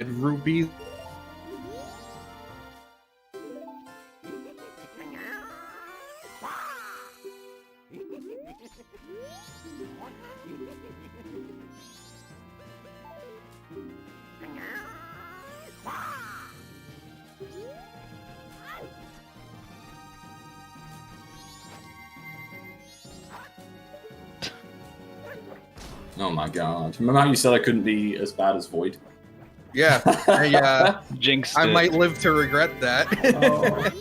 rupees. Oh my god. Remember how you said I couldn't be as bad as Void? Yeah, Jinxed I it. might live to regret that. Oh.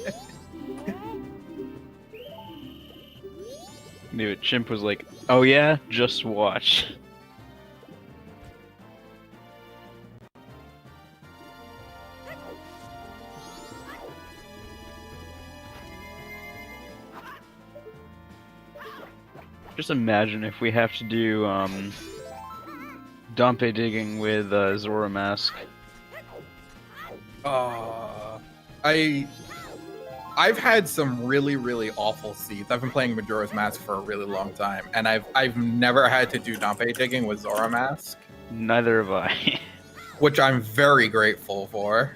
Maybe Chimp was like, oh yeah, just watch. Just imagine if we have to do Dompe digging with Zora Mask. I've had some really awful seeds. I've been playing Majora's Mask for a really long time, and I've never had to do Dompe digging with Zora Mask, Neither have I. which I'm very grateful for.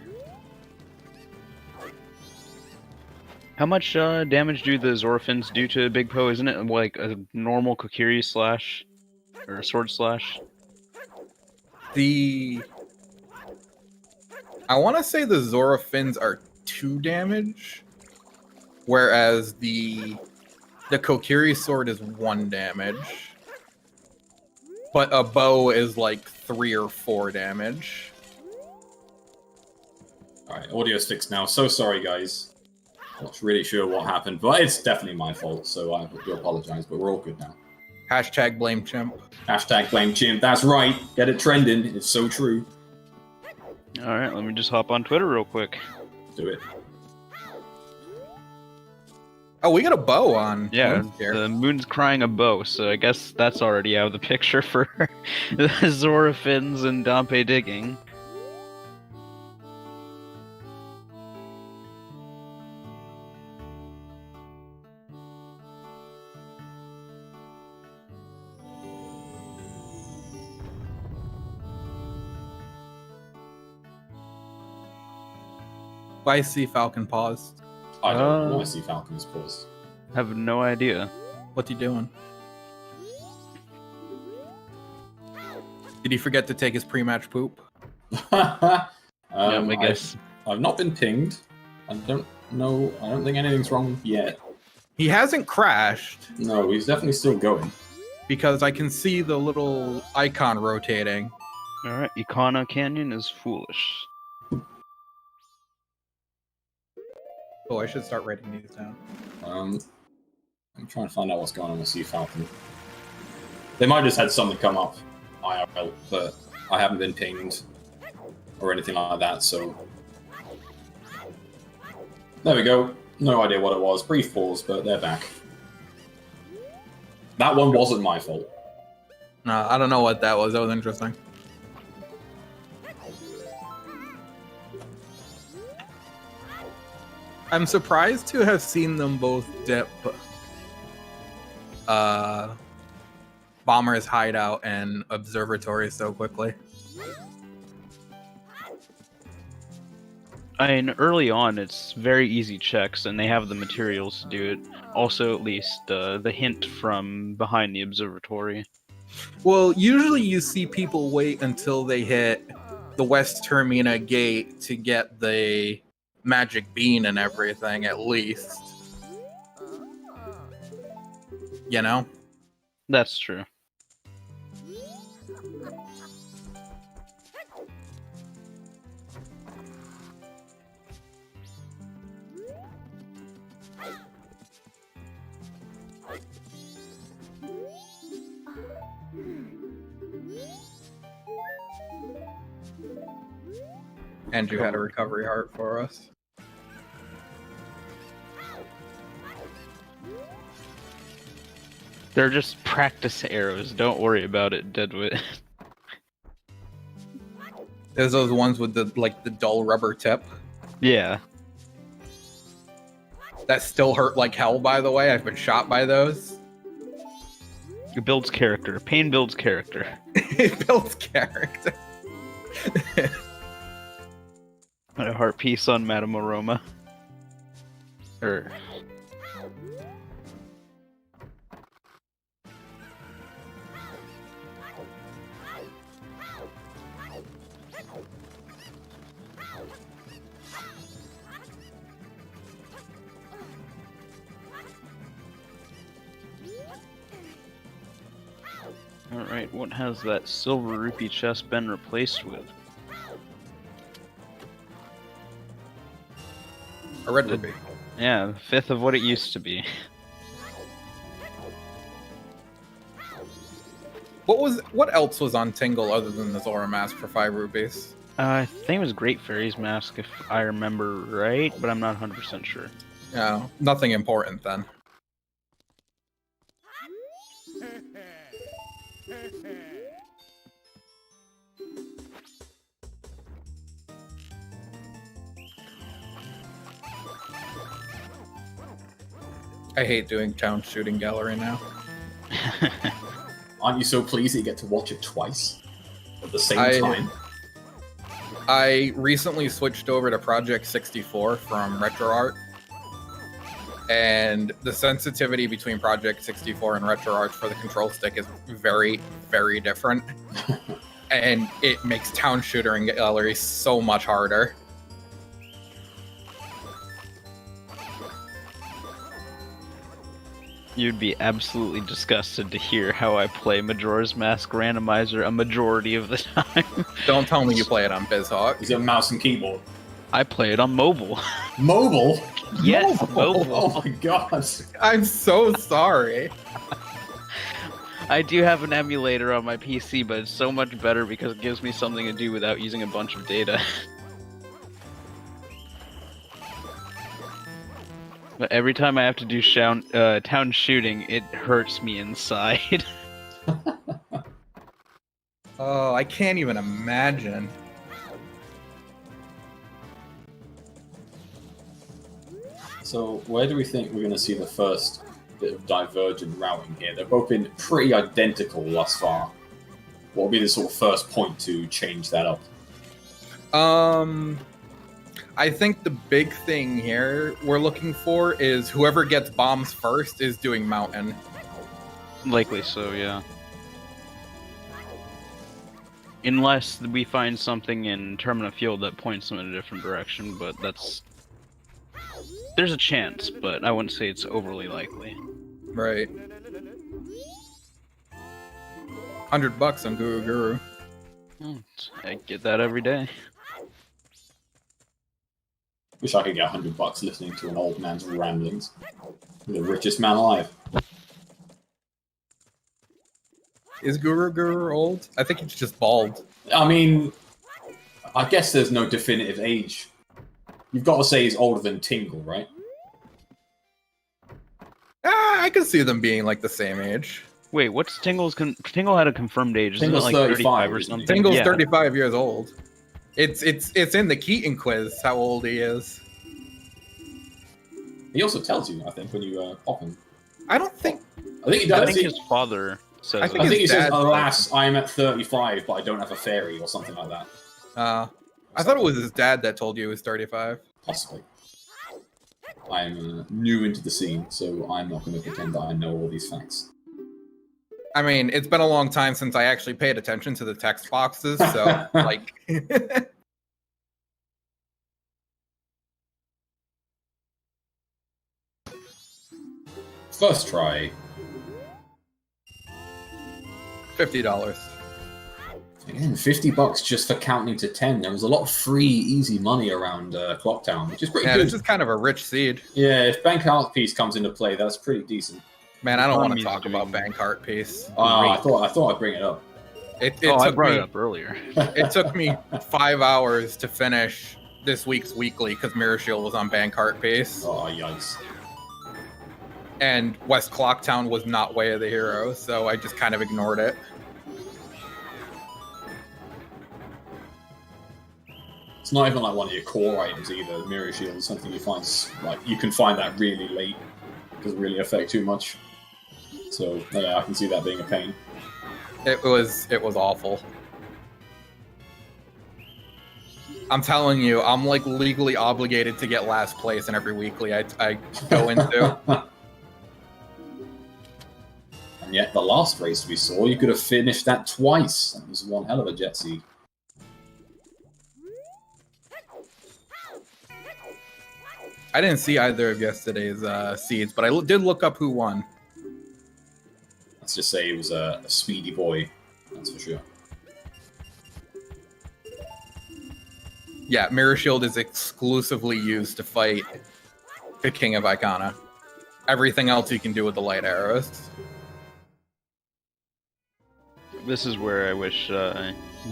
How much damage do the Zorafins do to Big Po? Isn't it like a normal Kokiri slash? Or a sword slash? I want to say the Zora fins are 2 damage, whereas the Kokiri sword is 1 damage. But a bow is like 3 or 4 damage. Alright, audio sticks now. So sorry, guys. Not really sure what happened, but it's definitely my fault, so I do apologize, but we're all good now. Hashtag blame chimp. Hashtag blame Chimp. That's right. Get it trending. It's so true. Alright, let me just hop on Twitter real quick. Do it. Oh, we got a bow on. Yeah, here. the moon's crying a bow, so I guess that's already out of the picture for the Zorafins and Dompe digging. Why CFalcon paused? I don't want to see Falcon's paused. Have no idea. What's he doing? Did he forget to take his pre-match poop? I guess. I've not been pinged. I don't know. I don't think anything's wrong yet. He hasn't crashed No, he's definitely still going. because I can see the little icon rotating. Alright, Ikana Canyon is foolish. Oh, I should start writing these down. I'm trying to find out what's going on with CFalcon. They might have just had something come up IRL, but I haven't been pinged or anything like that, so... There we go. No idea what it was. Brief pause, but they're back. That one wasn't my fault. No, I don't know what that was. That was interesting. I'm surprised to have seen them both dip Bomber's hideout and observatory so quickly. I mean, early on, it's very easy checks, and they have the materials to do it. Also, at least, the hint from behind the observatory. Well, usually you see people wait until they hit the West Termina gate to get the magic bean and everything, at least. You know? That's true. Andrew had a recovery heart for us. They're just practice arrows. Don't worry about it, Deadwit. There's those ones with the the dull rubber tip. Yeah. That still hurt like hell, by the way. I've been shot by those. It builds character. Pain builds character. It builds character. A heart piece on Madame Aroma. Alright, what has that silver rupee chest been replaced with? A red rupee. Yeah, a fifth of what it used to be. What else was on Tingle other than the Zora mask for 5 rupees? I think it was Great Fairy's mask, if I remember right, but I'm not 100% sure. No, nothing important then. I hate doing town shooting gallery now. Aren't you so pleased that you get to watch it twice at the same time? I recently switched over to Project 64 from RetroArt, and the sensitivity between Project 64 and RetroArt for the control stick is very, very different. And it makes town shooting gallery so much harder. You'd be absolutely disgusted to hear how I play Majora's Mask Randomizer a majority of the time. Don't tell me you play it on BizHawk. Is it mouse and keyboard? I play it on mobile. Mobile? Yes, mobile. Oh my god. I'm so sorry. I do have an emulator on my PC, but it's so much better because it gives me something to do without using a bunch of data. But every time I have to do town shooting, it hurts me inside. Oh, I can't even imagine. So, where do we think we're going to see the first bit of Divergent routing here? They've both been pretty identical thus far. What will be the sort of first point to change that up? I think the big thing here we're looking for is whoever gets bombs first is doing mountain. Likely so, yeah. Unless we find something in Termina Field that points them in a different direction, but that's... There's a chance, but I wouldn't say it's overly likely. Right. $100 on Guru Guru. I get that every day. Wish I could get $100 listening to an old man's ramblings. The richest man alive. Is Guru Guru old? I think he's just bald. I mean, I guess there's no definitive age. You've got to say he's older than Tingle, right? I can see them being like the same age. Wait, what's Tingle's... Tingle had a confirmed age, isn't Tingle's it like 35 or isn't he? something? Tingle's Yeah. 35 years old. It's in the Keaton quiz how old he is. He also tells you, I think, when you pop him. I don't think... I think he I does. think his father says I think I think he his says, dad- alas, I am at 35, but I don't have a fairy, or something like that. I thought it was his dad that told you he was 35. Possibly. I am new into the scene, so I'm not going to pretend that I know all these facts. I mean, it's been a long time since I actually paid attention to the text boxes, so, like... First try. $50. Again, $50 just for counting to 10. There was a lot of free, easy money around Clocktown, which is pretty Yeah, good. this is kind of a rich seed. Yeah, if Bank Art Piece comes into play, that's pretty decent. Man, I don't want to Economy's talk about doing- Bank Art Piece. I thought I'd bring it up. It I took brought me it up earlier. it took me 5 hours to finish this week's weekly because Mirror Shield was on Bank Art Piece, Oh, yikes. and West Clocktown was not Way of the Hero, so I just kind of ignored it. It's not even like one of your core items either. Mirror Shield is something you find, like, you can find that really late. It doesn't really affect too much. So, yeah, I can see that being a pain. It was awful. I'm telling you, I'm like legally obligated to get last place in every weekly I go into. And yet, the last race we saw, you could have finished that twice. That was one hell of a jet seed. I didn't see either of yesterday's seeds, but I did look up who won. Let's just say it was a speedy boy, that's for sure. Yeah, Mirror Shield is exclusively used to fight the King of Icona. Everything else you can do with the light arrows. This is where I wish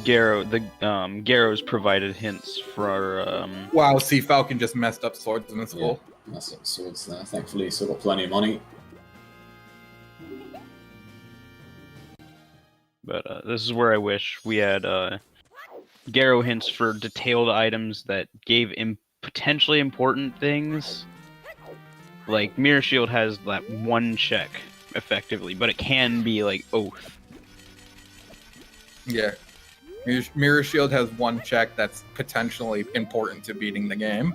Garrow's provided hints for. Wow, CFalcon just messed up Swordsman School. Yeah, messed up swords there. Thankfully, still got plenty of money. But this is where I wish we had Garrow hints for detailed items that gave potentially important things. Like Mirror Shield has that one check effectively, but it can be like Oath. Yeah. Mirror Shield has one check that's potentially important to beating the game.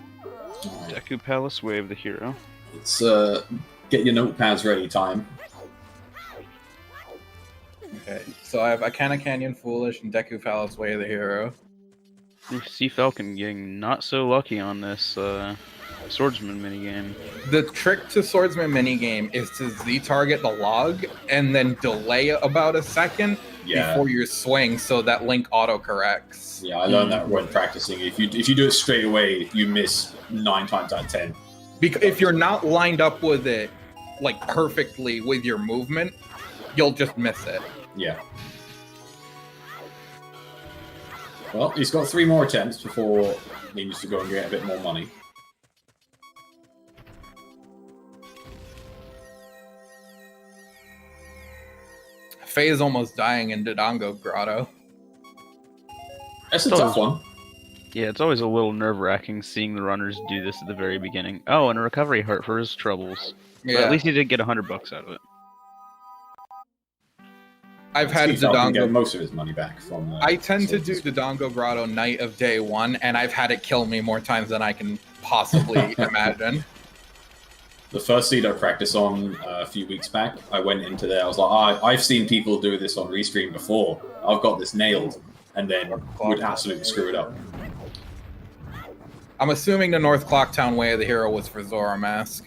Deku Palace Way of the Hero. It's get your notepads ready time. Okay, so I have Icona Canyon Foolish and Deku Palace Way of the Hero. CFalcon getting not so lucky on this swordsman minigame. The trick to Swordsman minigame is to Z-target the log and then delay about a second before you swing so that Link auto-corrects. Yeah, I learned that when practicing. If you do it straight away, you miss 9 times out of 10. Because if you're not lined up with it like perfectly with your movement, you'll just miss it. Yeah. Well, he's got 3 more attempts before he needs to go and get a bit more money. Phaaze almost dying in Dodongo Grotto. That's a tough one. Yeah, it's always a little nerve-wracking seeing the runners do this at the very beginning. Oh, and a recovery heart for his troubles. Yeah. But at least he did get $100 out of it. I've had Dodongo get Dodongo. most of his money back from. I tend to do Dodongo Grotto night of day 1, and I've had it kill me more times than I can possibly imagine. The first seed I practiced on a few weeks back, I went into there. I was like, I've seen people do this on Restream before. I've got this nailed, and then would absolutely screw it up. I'm assuming the North Clocktown Way of the Hero was for Zora Mask.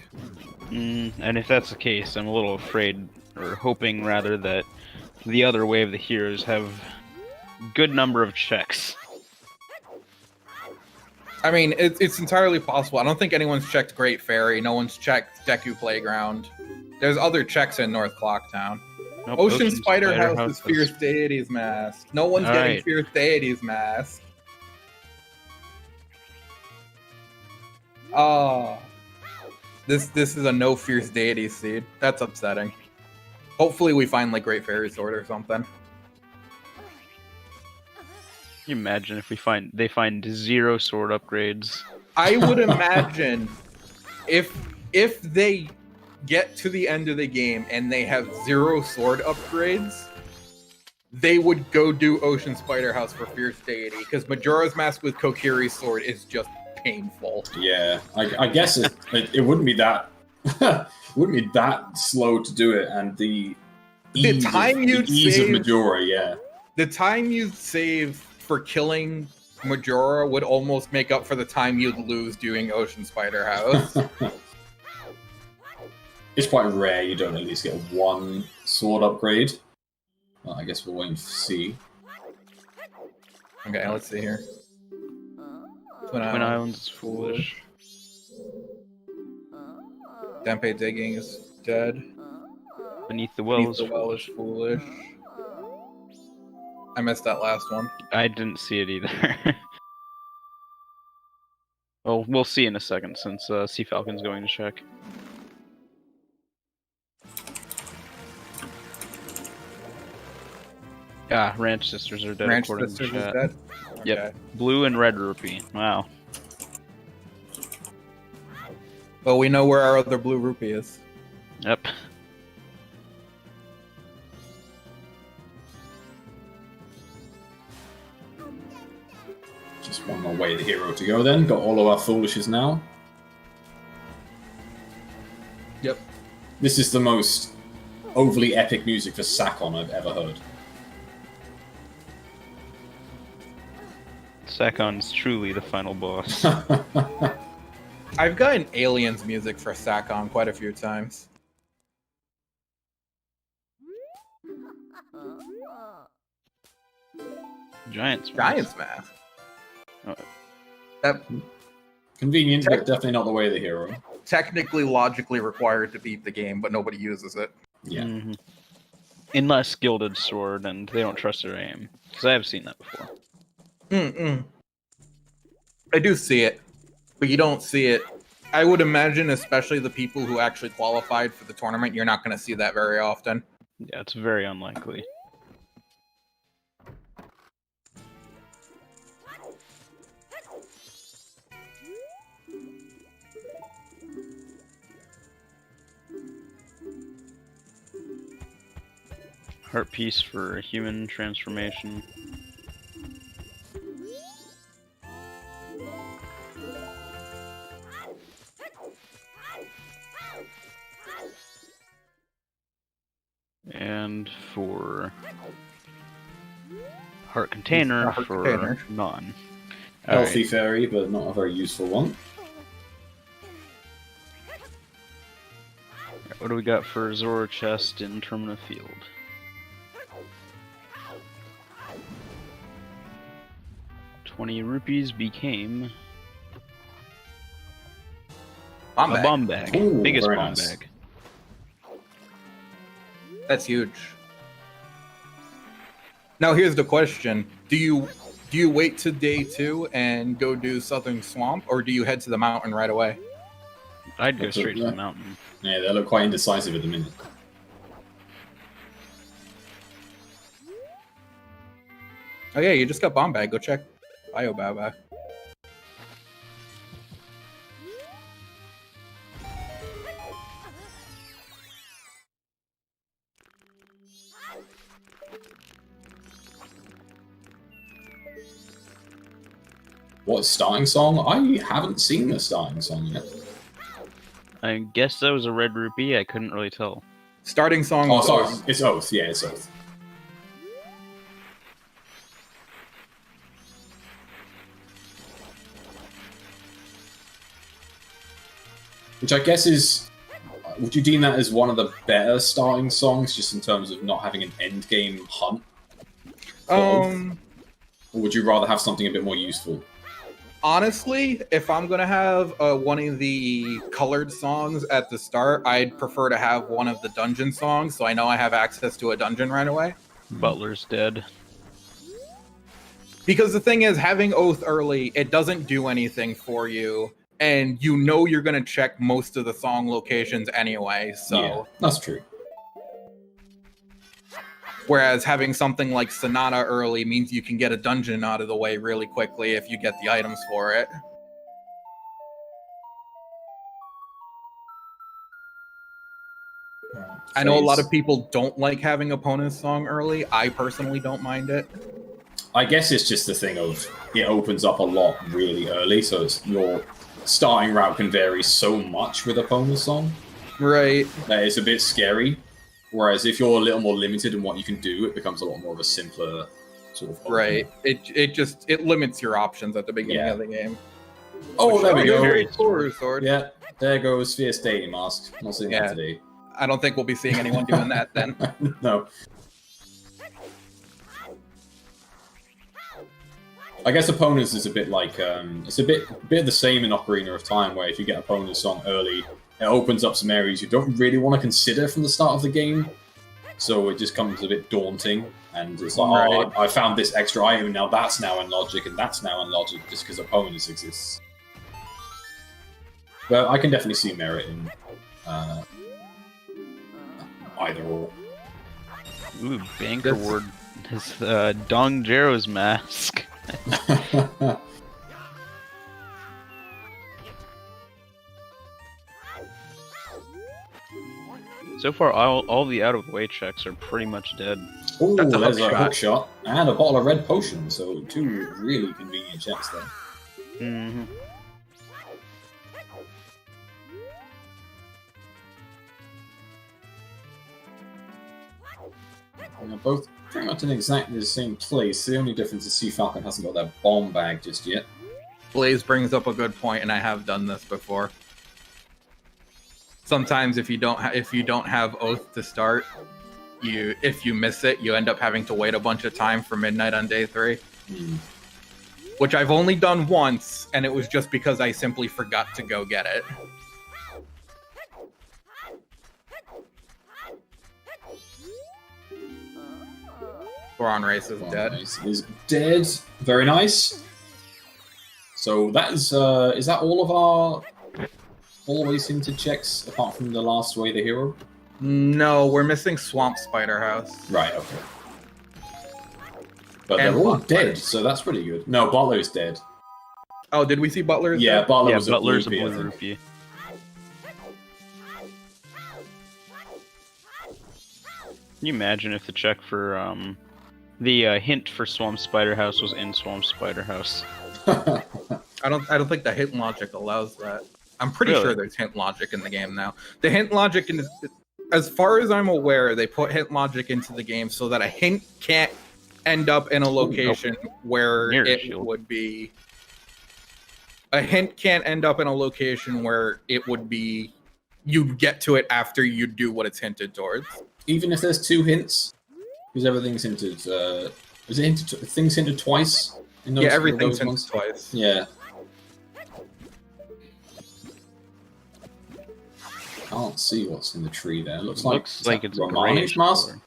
And if that's the case, I'm a little afraid, or hoping rather, that the other Way of the Heroes have good number of checks. I mean, it's entirely possible. I don't think anyone's checked Great Fairy. No one's checked Deku Playground. There's other checks in North Clocktown. Nope, Ocean Spider House is Fierce does. Deity's Mask. No one's getting Fierce Deity's Mask. Oh. This is a no Fierce Deity seed. That's upsetting. Hopefully we find like Great Fairy Sword or something. Can you imagine if they find 0 sword upgrades? I would imagine if they get to the end of the game and they have 0 sword upgrades, they would go do Ocean Spider House for Fierce Deity, because Majora's Mask with Kokiri's sword is just painful. Yeah, I guess it wouldn't be that it wouldn't be that slow to do it, and the ease of Majora, yeah. The time you'd save for killing Majora would almost make up for the time you'd lose doing Ocean Spider House. It's quite rare you don't at least get 1 sword upgrade. Well, I guess we're waiting to see. Okay, let's see here. Twin Islands is foolish. Denpei Digging is dead. Beneath the Well is foolish. I missed that last one. I didn't see it either. Well, we'll see in a second, since CFalcon's going to check. Ah, Ranch Sisters are dead. Ranch according Sisters to is chat. dead? Yep. Okay. Blue and red rupee. Wow. Well, we know where our other blue rupee is. Yep. Just one more Way of the hero to go then. Got all of our foolishes now. Yep. This is the most overly epic music for CFalcon I've ever heard. CFalcon's truly the final boss. I've gotten Aliens music for CFalcon quite a few times. Giants. Giants Mask. Oh. That Convenient, but definitely not the way of the hero. technically logically required to beat the game, but nobody uses it. Yeah. Mm-hmm. Unless Gilded Sword, and they don't trust their aim. Because I have seen that before. I do see it, but you don't see it. I would imagine, especially the people who actually qualified for the tournament, you're not going to see that very often. Yeah, it's very unlikely. Heart piece for human transformation. And for heart container Heart for container. non. Healthy Alright. fairy, but not a very useful one. What do we got for Zora chest in Termina Field? ₹20 became Bomb a bag. bomb bag. Ooh, Biggest very bomb nice. bag. That's huge. Now here's the question: Do you wait to day 2 and go do Southern Swamp, or do you head to the mountain right away? I'd go That's it, straight to yeah. the mountain. Yeah, they look quite indecisive at the minute. Oh yeah, you just got bomb bag. Go check Bio Baba. What, starting song? I haven't seen the starting song yet. I guess that was a red rupee. I couldn't really tell. Starting song. Oh, was sorry, Oath. it's Oath. Yeah, it's Oath. Which I guess is... Would you deem that as one of the better starting songs, just in terms of not having an end game hunt? Or would you rather have something a bit more useful? Honestly, if I'm gonna have one of the colored songs at the start, I'd prefer to have one of the dungeon songs, so I know I have access to a dungeon right away. Butler's dead. Because the thing is, having Oath early, it doesn't do anything for you, and you know you're gonna check most of the song locations anyway, so... Yeah, that's true. Whereas having something like Sonata early means you can get a dungeon out of the way really quickly if you get the items for it. I know a lot of people don't like having opponent's song early. I personally don't mind it. I guess it's just the thing of it opens up a lot really early, so it's, your starting route can vary so much with opponent's song Right. that it's a bit scary. Whereas if you're a little more limited in what you can do, it becomes a lot more of a simpler sort of opener. Right. It limits your options at the beginning Yeah. of the game. Oh, there we go. Very cool, Sword. Yeah, there goes Sphere Stadium Mask. Not seeing that today. I don't think we'll be seeing anyone doing that then. No. I guess opponents is a bit like it's a bit the same in Ocarina of Time, where if you get opponent's song early, it opens up some areas you don't really want to consider from the start of the game. So it just comes a bit daunting, and it's like, Right. oh, I found this extra item, now that's now in logic, and that's now in logic just because opponents exists. But I can definitely see merit in either or. Ooh, Banker That's- Ward is Dong Jero's mask. So far, all the out of the way checks are pretty much dead. Ooh, That's a there's hook a hook shot and a bottle of red potion, so two really convenient checks there. Mm-hmm. They're both pretty much in exactly the same place. The only difference is CFalcon hasn't got that bomb bag just yet. Blaze brings up a good point, and I have done this before. Sometimes if you don't have Oath to start, if you miss it, you end up having to wait a bunch of time for midnight on day 3. Which I've only done once, and it was just because I simply forgot to go get it. Goron Race is dead. Is dead. Very nice. So that is that all of our always hinted checks apart from the last way the hero? No, we're missing Swamp Spider House. Right, okay. But And they're all Butler. dead, so that's pretty good. No, Butler's dead. Oh, did we see Butler's Yeah, dead? Butler Yeah, was Butler's a a blue blue rupee. rupee. Can you imagine if the check for the hint for Swamp Spider House was in Swamp Spider House? I don't think the hint logic allows that. I'm pretty Really? sure there's hint logic in the game now. The hint logic, as far as I'm aware, they put hint logic into the game so that a hint can't end up in a location where Mirror it shield. would be. A hint can't end up in a location where it would be. You'd get to it after you do what it's hinted towards. Even if there's 2 hints, because everything's hinted. Is it hinted? Things hinted twice? In those, Yeah, everything's those hinted ones? twice. Yeah. Can't see what's in the tree there. Looks like Looks like it's Romani's grayish mask. color.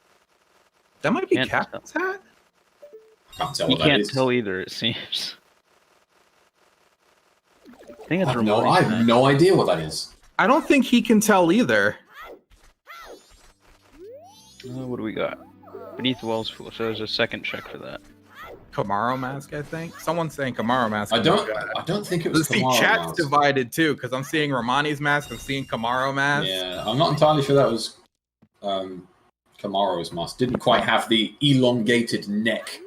That might be Can't Captain's hat. Can't tell You what that can't is. tell either, it seems. I think I it's have no, Romani's I have hat. no idea what that is. I don't think he can tell either. What do we got? Beneath Wells Pool. So there's a second check for that. Kamaro mask, I think. Someone's saying Kamaro mask. I don't think it was See, Kamara chat's mask. divided too, because I'm seeing Romani's mask, I'm seeing Kamaro mask. Yeah, I'm not entirely sure that was Kamaro's mask. Didn't quite have the elongated neck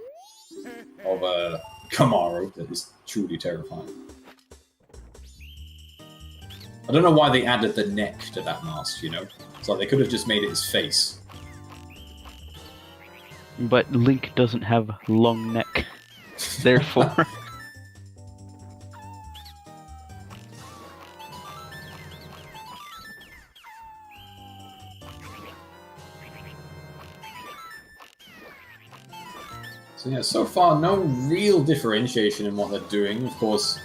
of Kamaro that is truly terrifying. I don't know why they added the neck to that mask, you know? It's like they could have just made it his face. But Link doesn't have long neck. Therefore. So yeah, so far no real differentiation in what they're doing. Of course,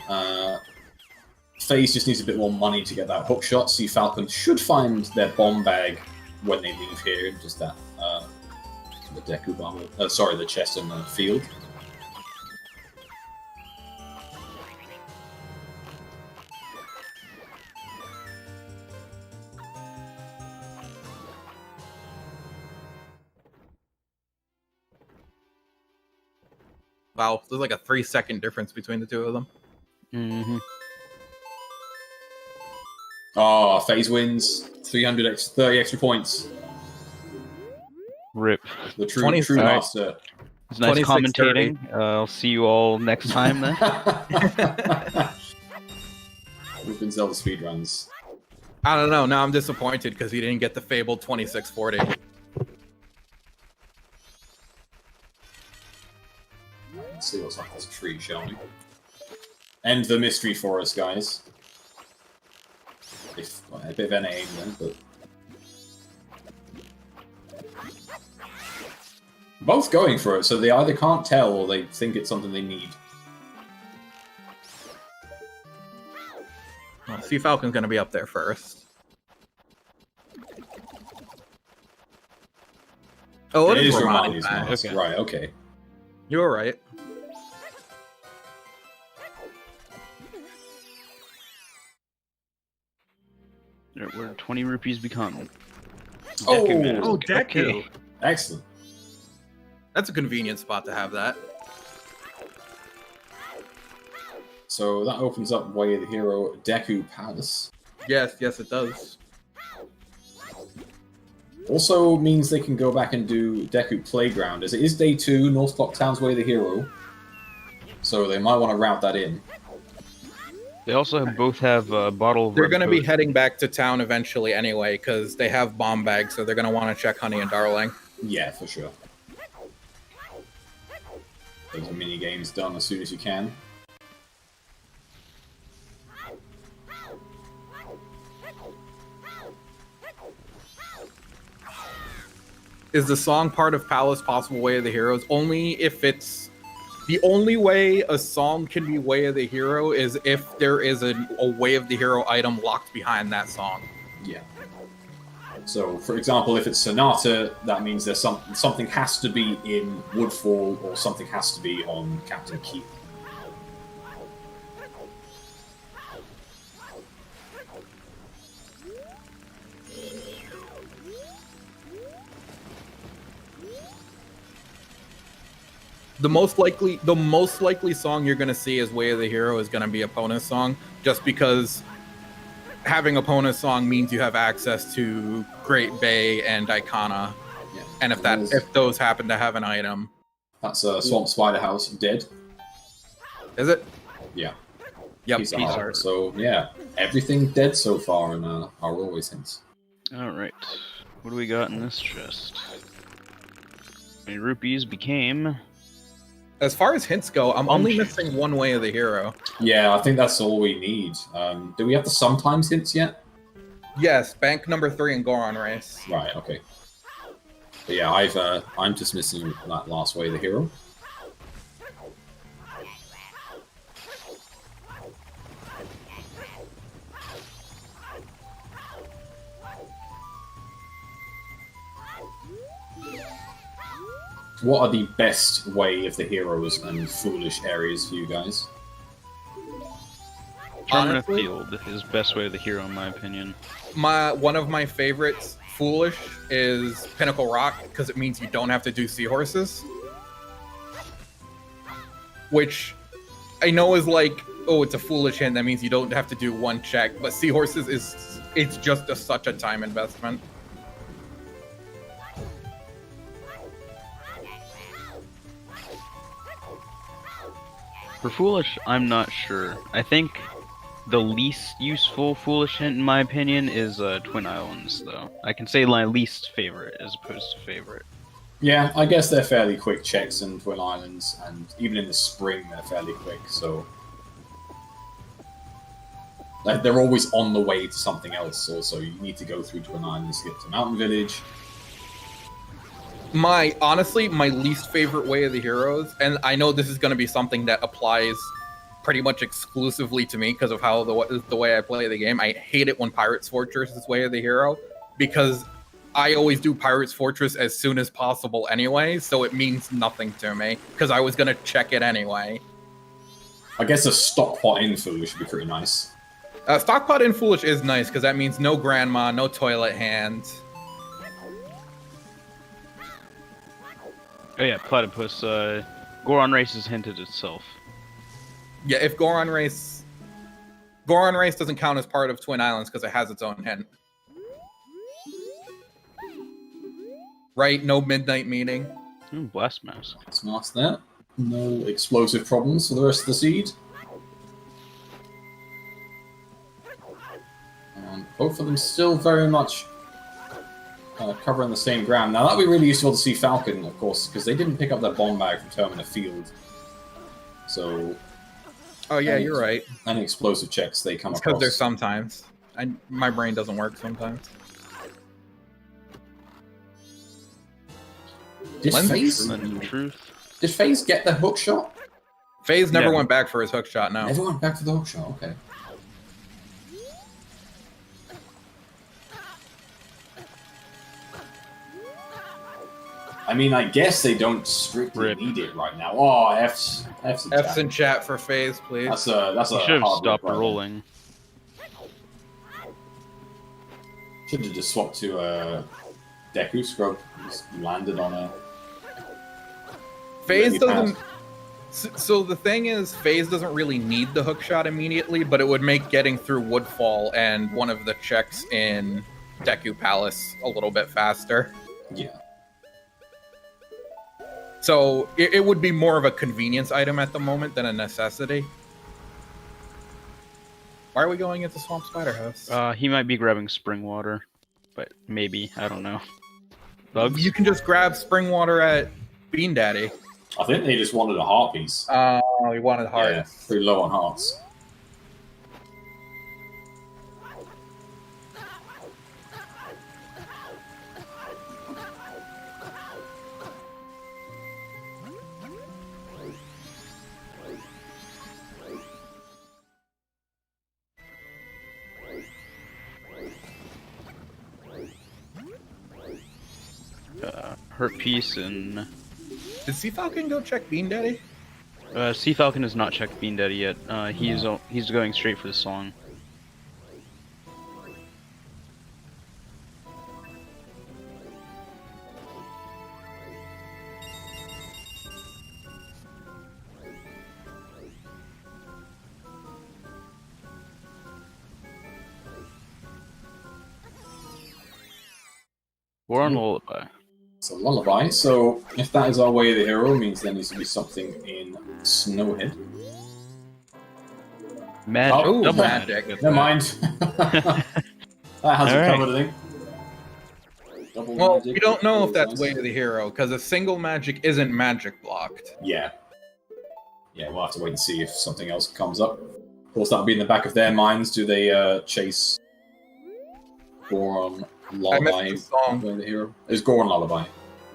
Phaaze just needs a bit more money to get that hook shot. CFalcon should find their bomb bag when they leave here, just that the Deku bomb. Sorry, the chest in the field. Wow, there's like a 3-second difference between the two of them. Mm-hmm. Oh, Phaaze wins. 30 extra points. Rip. The true 26. master. It's nice 26-30. commentating. I'll see you all next time then. We've been ZeldaSpeedRuns. I don't know. Now I'm disappointed because he didn't get the fabled 2640. Let's see what's up this tree, shall we? End the mystery for us, guys. If, well, a bit of NA then, but... Both going for it, so they either can't tell or they think it's something they need. Well, CFalcon's going to be up there first. Oh, It it is is Romani's Romani's mask. mask. Okay. Right, okay. You were right. Where 20 rupees become. Oh, Deku mask. Oh, Deku. Okay. Excellent. That's a convenient spot to have that. So that opens up Way of the Hero Deku Palace. Yes, yes, it does. Also means they can go back and do Deku Playground, as it is day 2, North Clock Town's Way of the Hero. so they might want to route that in. They also both have a bottle of They're red going to be potion. heading back to town eventually anyway, because they have bomb bags, so they're going to want to check Honey and Darling. Yeah, for sure. Those mini games done as soon as you can. Is the song part of Palace Possible Way of the Heroes? Only if it's... The only way a song can be Way of the Hero is if there is a Way of the Hero item locked behind that song. Yeah. So, for example, if it's Sonata, that means there's something has to be in Woodfall, or something has to be on Captain Keith. The most likely song you're gonna see as Way of the Hero is gonna be Epona's song, just because having Epona's song means you have access to Great Bay and Icona, Yeah. and if those happen to have an item, That's Swamp Spider House dead. is it? Yeah. Yep. Piece of Piece art. art. So yeah, everything dead so far in our always hints. Alright. What do we got in this chest? 20 rupees became... As far as hints go, I'm only Bumpshit. missing one Way of the Hero. Yeah, I think that's all we need. Do we have the sometimes hints yet? Yes, Bank number 3 and Goron Race. Right. Okay. But yeah, I'm just missing that last Way of the Hero. What are the best Way of the Heroes and Foolish areas for you guys? Termina Honestly? Field is best way of the hero, in my opinion. One of my favorites, Foolish, is Pinnacle Rock, because it means you don't have to do seahorses. Which I know is like, oh, it's a foolish hint, that means you don't have to do one check, but seahorses it's just such a time investment. For Foolish, I'm not sure. I think the least useful Foolish hint, in my opinion, is Twin Islands, though. I can say my least favorite as opposed to favorite. Yeah, I guess they're fairly quick checks in Twin Islands, and even in the spring they're fairly quick, so... Like, they're always on the way to something else, also. You need to go through Twin Islands to get to Mountain Village. Honestly, my least favorite Way of the Heroes, and I know this is going to be something that applies pretty much exclusively to me because of how the way I play the game. I hate it when Pirate's Fortress is Way of the Hero, because I always do Pirate's Fortress as soon as possible anyway, so it means nothing to me, because I was going to check it anyway. I guess a stockpot in Foolish would be pretty nice. Stockpot in Foolish is nice, because that means no Grandma, no Toilet Hand. Oh yeah, Platypus. Goron Race has hinted itself. Yeah, if Goron Race doesn't count as part of Twin Islands because it has its own hint. Right? No midnight meeting. Ooh, Blast Mouse. Smash that. No explosive problems for the rest of the seed. And both of them still very much covering the same ground. Now, that would be really useful to see Falcon, of course, because they didn't pick up that bomb bag from Termina Field. So... Oh yeah, you're right. Any explosive checks they come Because across. there's sometimes. My brain doesn't work sometimes. Did Lens Lens of Truth. Did Phaaze get the hook shot? Phaaze never Yeah. went back for his hook shot, no. Never went back for the hook shot, okay. I mean, I guess they don't strictly Rip. need it right now. Oh, F's in F's chat. in chat for Phaaze, please. That's a You should have hard stopped rip right rolling. there. Should have just swapped to Deku Scrub. Just landed on a... Phaaze Really doesn't... So the thing is, Phaaze doesn't really need the hook shot immediately, but it would make getting through Woodfall and one of the checks in Deku Palace a little bit faster. Yeah. So it would be more of a convenience item at the moment than a necessity. Why are we going into Swamp Spider House? He might be grabbing spring water, but maybe, I don't know. Bugs? You can just grab spring water at Bean Daddy. I think they just wanted a heart piece. Oh, he wanted hearts. Yeah, pretty low on hearts. Hurt piece and... Did CFalcon go check Bean Daddy? CFalcon has not checked Bean Daddy yet. He's going straight for the song. We're on Lullaby. It's a lullaby, so if that is our way of the hero, it means there needs to be something in Snowhead. Magic. Oh, Double magic. magic. Never mind. That has it Alright. covered, I think. Double Well, magic, we don't know if that's nice. way of the hero, because a single magic isn't magic blocked. Yeah. Yeah, we'll have to wait and see if something else comes up. Of course, that'll be in the back of their minds. Do they chase Goron Lullaby? missed the song. Way of the hero? It's Goron Lullaby.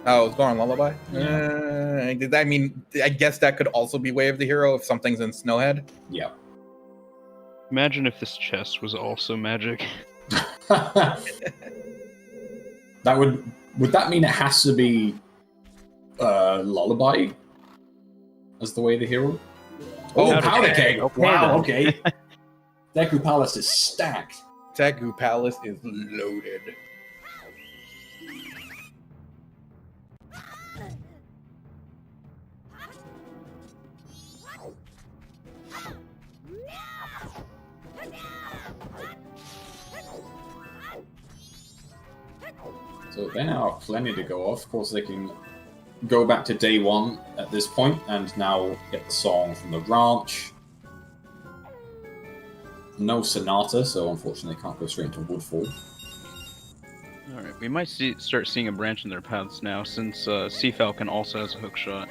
Oh, it's going Lullaby? Yeah. I mean, I guess that could also be way of the hero if something's in Snowhead. Yeah. Imagine if this chest was also magic. That would that mean it has to be Lullaby as the way of the hero? Oh, Powder powder keg. keg! Okay, Wow, then. okay. Deku Palace is stacked. Deku Palace is loaded. So they now have plenty to go off. Of course, they can go back to day one at this point and now get the song from the ranch. No Sonata, so unfortunately can't go straight into Woodfall. Alright, we might start seeing a branch in their paths now, since CFalcon also has a hook shot.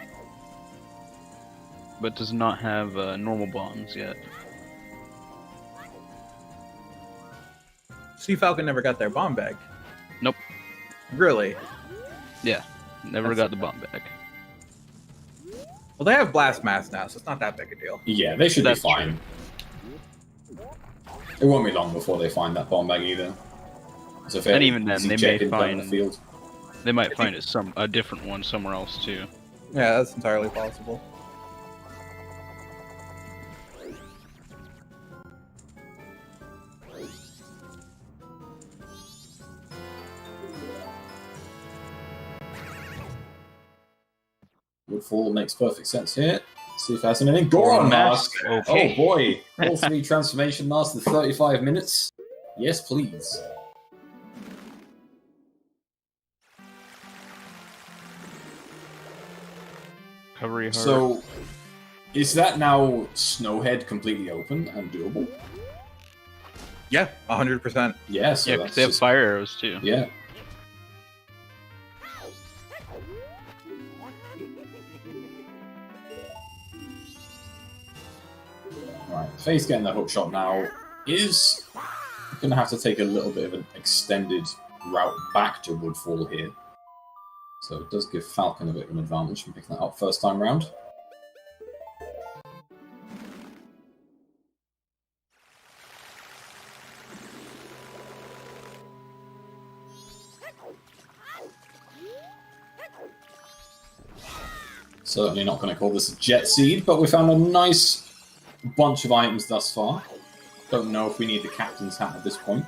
But does not have normal bombs yet. CFalcon never got their bomb bag. Nope. Really? Yeah, never got the bomb back. Well, they have Blast Mass now, so it's not that big a deal. Yeah, they should That's be fine. It won't be long before they find that bomb bag either. So if And it- even then, it's they may ejected down find- the field. They might find a different one somewhere else too. Yeah, that's entirely possible. Woodfall makes perfect sense here. See if it has anything. Goron Mask! Okay. Oh boy! All three transformation lasted 35 minutes. Yes, please. Recovery heart. So, is that now Snowhead completely open and doable? Yeah, 100%. Yeah, so yeah, that's 'cause they have just- fire arrows too. Yeah. Right, Phaaze getting the hook shot now is going to have to take a little bit of an extended route back to Woodfall here. So it does give Falcon a bit of an advantage from picking that up first time round. Certainly not going to call this a jet seed, but we found a nice bunch of items thus far. Don't know if we need the captain's hat at this point.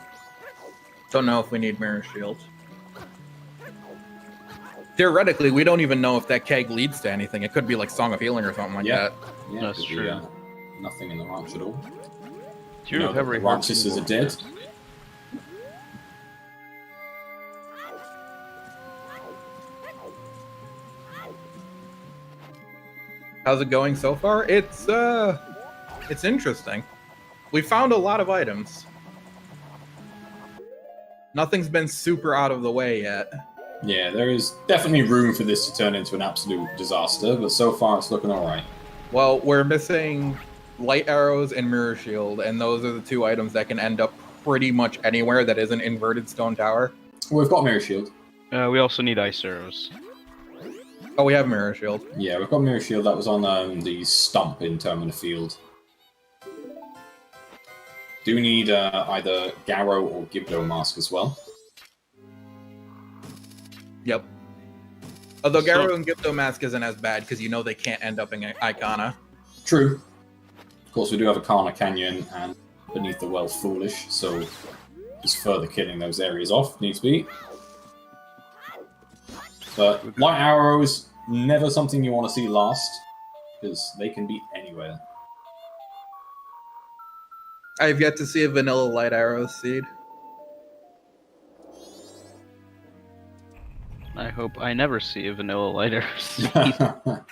Don't know if we need Mirror Shield. Theoretically, we don't even know if that keg leads to anything. It could be like Song of Healing or something like Yeah. that. Yeah, That's could be, true. nothing in the ranch at all. Two No, recovery the hearts. Roxas are dead. How's it going so far? It's interesting. We found a lot of items. Nothing's been super out of the way yet. Yeah, there is definitely room for this to turn into an absolute disaster, but so far it's looking alright. Well, we're missing light arrows and mirror shield, and those are the two items that can end up pretty much anywhere that isn't inverted stone tower. We've got Mirror Shield. We also need ice arrows. Oh, we have mirror shield. Yeah, we've got Mirror Shield. That was on the stump in Termina Field. Do need either Garrow or Gibdo Mask as well. Yep. Although Garrow and Gipto Mask isn't as bad because you know they can't end up in Icona. True. Of course, we do have a Icona Canyon and Beneath the Well Foolish, so just further killing those areas off needs to be. But light arrows, never something you want to see last, because they can be anywhere. I've yet to see a vanilla light arrow seed. I hope I never see a vanilla light arrow seed. Alright,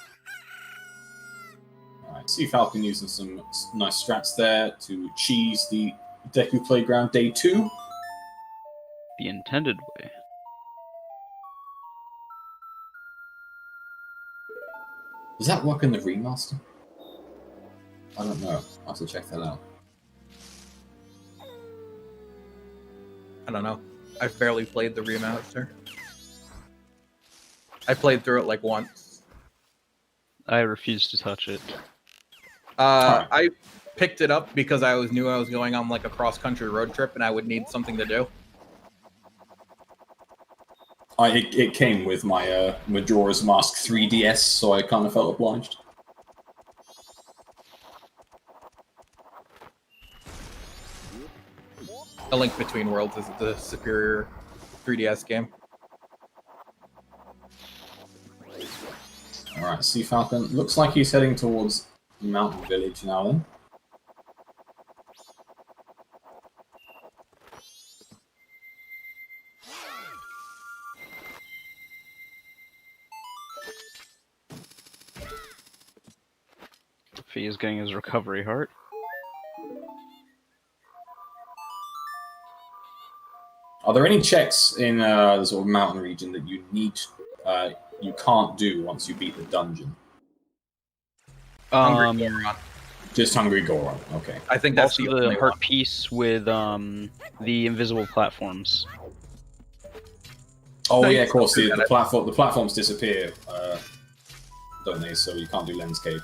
CFalcon using some nice strats there to cheese the Deku Playground Day 2. The intended way. Does that work in the remaster? I don't know. I'll have to check that out. I don't know. I've barely played the remaster. I played through it like once. I refuse to touch it. I picked it up because I knew I was going on like a cross-country road trip and I would need something to do. It came with my Majora's Mask 3DS, so I kind of felt obliged. A Link Between Worlds is the superior 3DS game. Alright, CFalcon. Looks like he's heading towards Mountain Village now then. Phaaze getting his recovery heart. Are there any checks in the sort of mountain region that you need, you can't do once you beat the dungeon? Hungry Goron. Just Hungry Goron, okay. I think that's Also the only the heart one. piece with the invisible platforms. Oh No, yeah, you of course, still do the platforms disappear, don't they? So you can't do Lens Cave.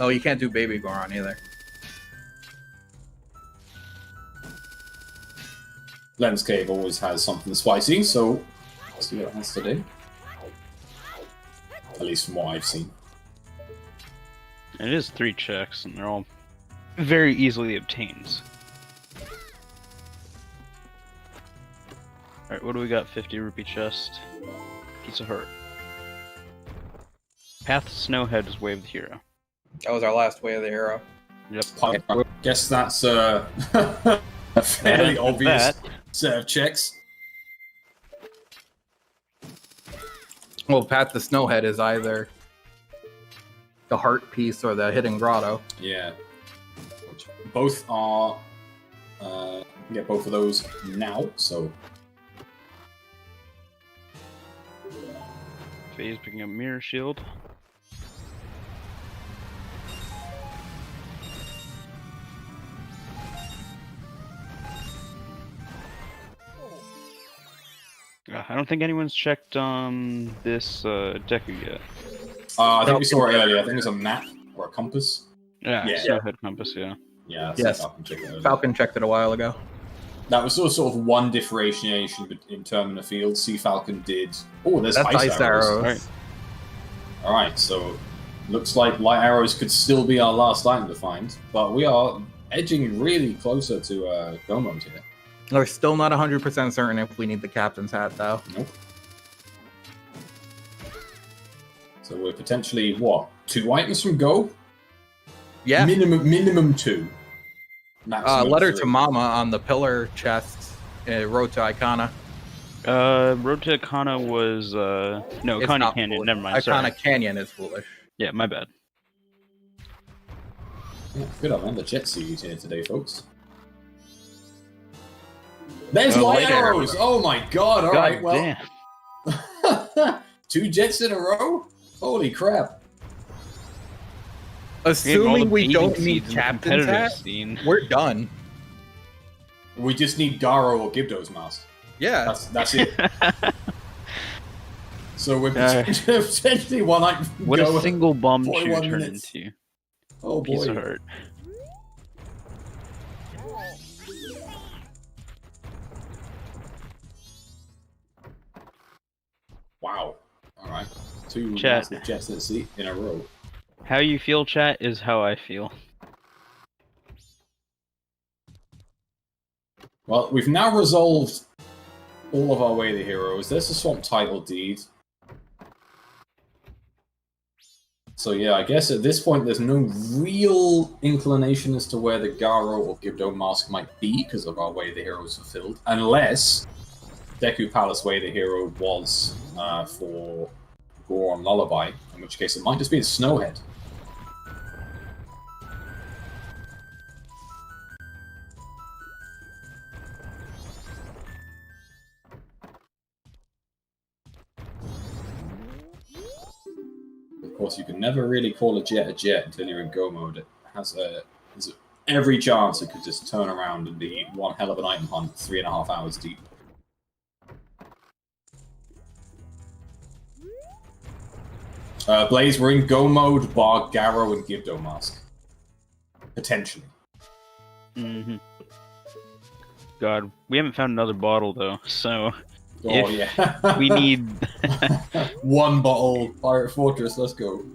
Oh, you can't do Baby Goron either. Lens Cave always has something spicy, so let's see what it has today. At least from what I've seen. It is 3 checks, and they're all very easily obtained. Alright, what do we got? 50 rupee chest. Piece of heart. Path Snowhead is Wave the Hero. That was our last way of the hero. Yep. I guess that's a fairly And obvious that- set of checks. Well, Pat the Snowhead is either the heart piece or the hidden grotto. Yeah. Which both are... we get both of those now, so... Phaaze picking up Mirror Shield. I don't think anyone's checked this Deku yet. I think we saw it earlier. I think it's a map or a compass. Yeah, Yeah. Snowhead Compass, yeah. Yeah, Yes. Falcon checked it earlier. Falcon checked it a while ago. That was sort of one differentiation in Termina Field. CFalcon did... Oh, there's That's ice arrows. Right. Alright, so looks like light arrows could still be our last item to find, but we are edging really closer to go mode here. We're still not 100% certain if we need the captain's hat, though. Nope. So we're potentially, what, 2 items from go? Yeah. Minimum 2. Maximum Letter 3. to Mama on the pillar chest, Road to Icona. Road to Icona was no It's Icona not Canyon. foolish. Never mind. Sorry. Iconic Canyon is foolish. Yeah, my bad. Yeah, good on the jet series here today, folks. There's Oh, light light arrows! arrows. Oh my god, alright, well. Damn. 2 jets in a row? Holy crap. Assuming we don't bathing need seeds in the Captain's competitive hat, scene. we're done. We just need Garo or Gibdo's mask. Yeah. That's it. So we're potentially one night. What a single bomb 41 turn minutes. into. Oh Piece boy. of heart. Wow. Alright. 2 Chat. massive jets at sea in a row. How you feel, chat, is how I feel. Well, we've now resolved all of our way the heroes. There's the swamp title deed. So yeah, I guess at this point there's no real inclination as to where the Garo or Gibdo mask might be because of our way the hero is fulfilled, unless Deku Palace way the hero was for Goron Lullaby, in which case it might just be the Snowhead. Of course, you can never really call a jet until you're in go mode. It has every chance it could just turn around and be one hell of an item hunt 3.5 hours deep. Blaze, we're in go mode, bar Garo and Gibdo mask. Potentially. Mm-hmm. God, we haven't found another bottle though, so Oh yeah. we need one bottle Pirate Fortress, let's go.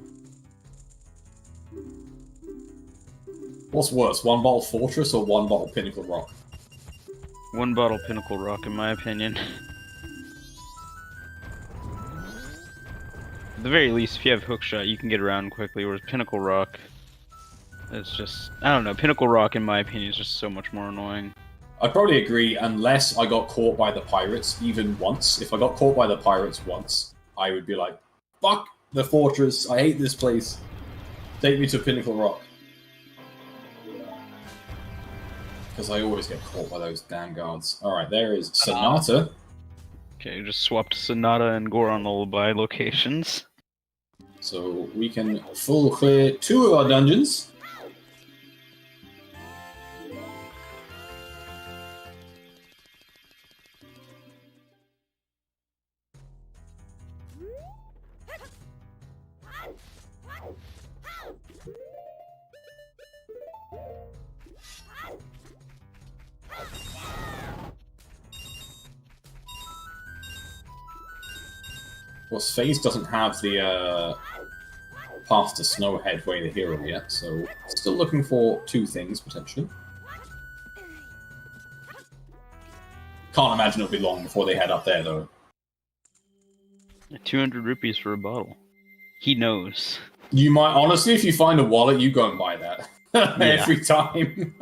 What's worse, 1 bottle Fortress or 1 bottle Pinnacle Rock? one bottle Pinnacle Rock, in my opinion. At the very least, if you have Hookshot, you can get around quickly, whereas Pinnacle Rock, it's just, I don't know, Pinnacle Rock, in my opinion, is just so much more annoying. I'd probably agree, unless I got caught by the pirates even once. If I got caught by the pirates once, I would be like, fuck the fortress, I hate this place. Take me to Pinnacle Rock. Because I always get caught by those damn guards. Alright, there is Sonata. Okay, just swapped Sonata and Goron Lullaby locations. So we can full clear 2 of our dungeons. Of course, Phaaze doesn't have the path to Snowhead way the hero yet, so still looking for 2 things, potentially. Can't imagine it'll be long before they head up there, though. 200 rupees for a bottle. He knows. You might, honestly, if you find a wallet, you go and buy that. Every time.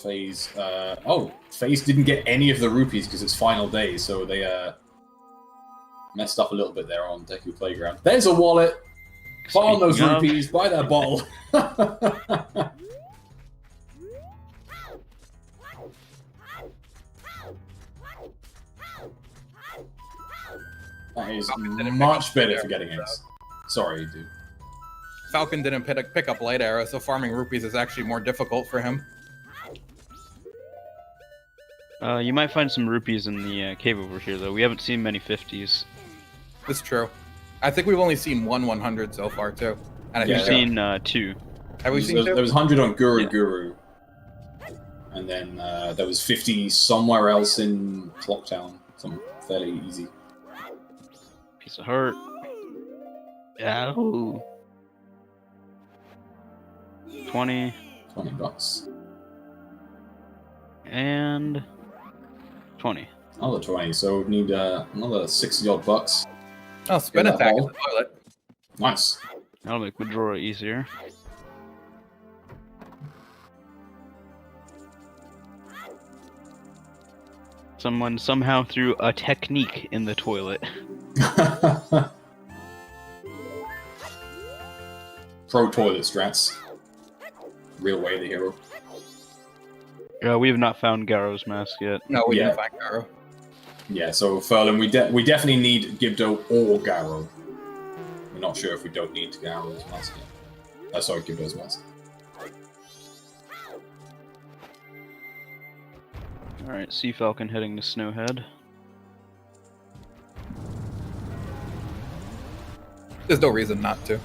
Phaaze. Phaaze didn't get any of the rupees because it's final day, so they messed up a little bit there on Deku Playground. There's a wallet. Farm those rupees. Buy that bottle. That is much better for getting X. Sorry, dude. Falcon didn't pick up light arrow, so farming rupees is actually more difficult for him. You might find some rupees in the cave over here, though. We haven't seen many 50s. That's true. I think we've only seen 100 so far, too. And We've seen 2. Have we seen there 2? was 100 on Guru. And then there was 50 somewhere else in Clocktown. Something fairly easy. Piece of heart. Yahoo! 20. $20. And 20. Another 20, so we need another 60 odd bucks. Oh, spin Get that attack in ball. the toilet. Nice. That'll make Majora easier. Someone somehow threw a technique in the toilet. Pro toilet strats. Real way the hero. We have not found Garo's mask yet. No, we Yeah. didn't find Garo. Yeah, so Furlan, we definitely need Gibdo or Garo. We're not sure if we don't need Garo's mask yet. Sorry, Gibdo's mask. Alright, CFalcon heading to Snowhead. There's no reason not to.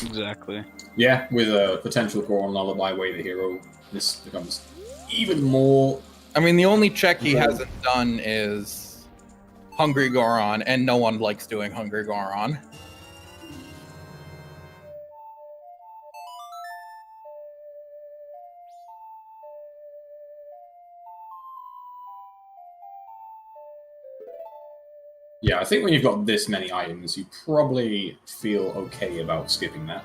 Exactly. Yeah, with a potential Goron Lullaby way the hero, this becomes even more... I mean, the only check he hasn't done is Hungry Goron, and no one likes doing Hungry Goron. Yeah, I think when you've got this many items, you probably feel okay about skipping that.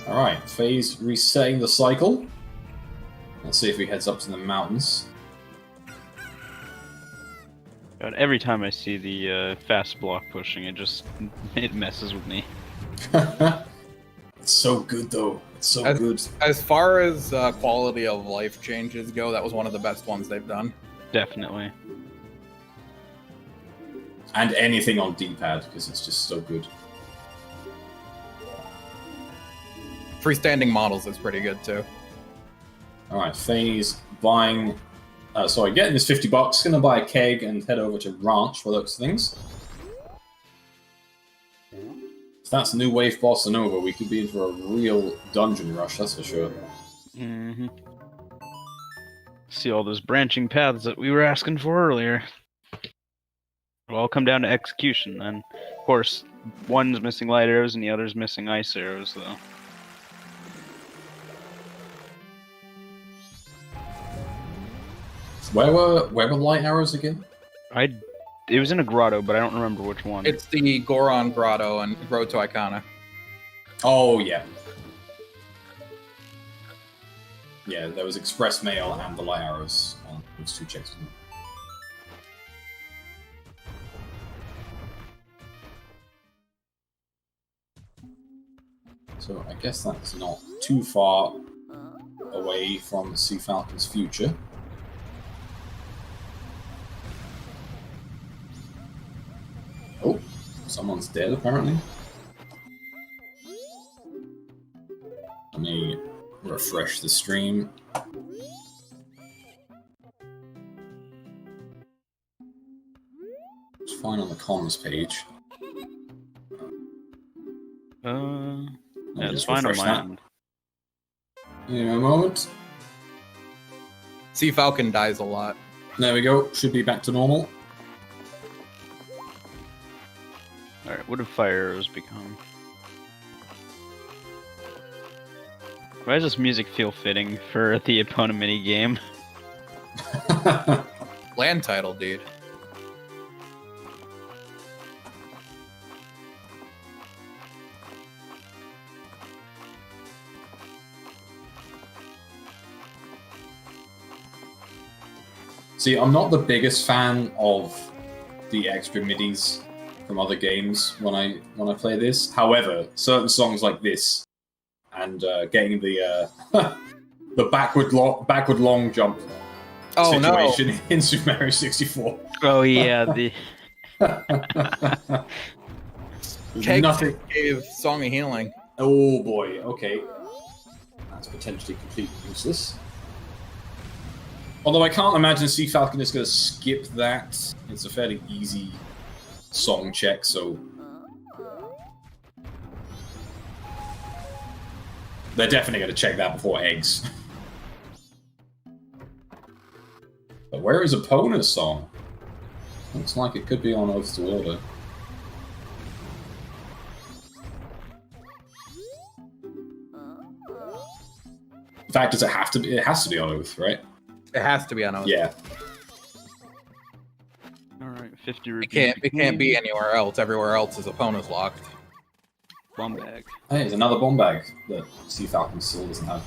Alright, Phaaze resetting the cycle. Let's see if he heads up to the mountains. God, every time I see the fast block pushing, it messes with me. It's so good, though. It's so good. As far as quality of life changes go, that was one of the best ones they've done. Definitely. And anything on D-pad, because it's just so good. Freestanding models is pretty good too. Alright, Phaaze buying... getting this $50, gonna buy a keg and head over to Ranch for those things. If that's New Wave Bossa Nova, we could be in for a real dungeon rush, that's for sure. Mm-hmm. See all those branching paths that we were asking for earlier. It'll all come down to execution, then. Of course, one's missing light arrows and the other's missing ice arrows, though. Where were light arrows again? It was in a grotto, but I don't remember which one. It's the Goron Grotto and Road to Icona. Oh, yeah. Yeah, there was Express Mail and the light arrows on those two checks. So I guess that's not too far away from CFalcon's future. Oh, someone's dead apparently. Let me refresh the stream. It's fine on the comms page. Yeah, it's fine on my end. In a moment. CFalcon dies a lot. There we go. Should be back to normal. Alright, what have fire arrows become? Why does this music feel fitting for the Epona mini game? Land title, dude. See, I'm not the biggest fan of the extra midis from other games when I play this. However, certain songs like this and getting the the backward long jump situation in Super Mario 64. Oh yeah, the Keg Nothing. gave Song of Healing. Oh boy. Okay, that's potentially completely useless. Although I can't imagine CFalcon is going to skip that. It's a fairly easy song check, so... They're definitely going to check that before eggs. But where is Epona's song? Looks like it could be on Oath to Order. In fact, does it have to be? It has to be on Oath, right? It has to be on Oath. Yeah. All right, 50 rupees. It can't be anywhere else. Everywhere else his opponent's locked. Bomb bag. Hey, there's another bomb bag that CFalcon still doesn't have.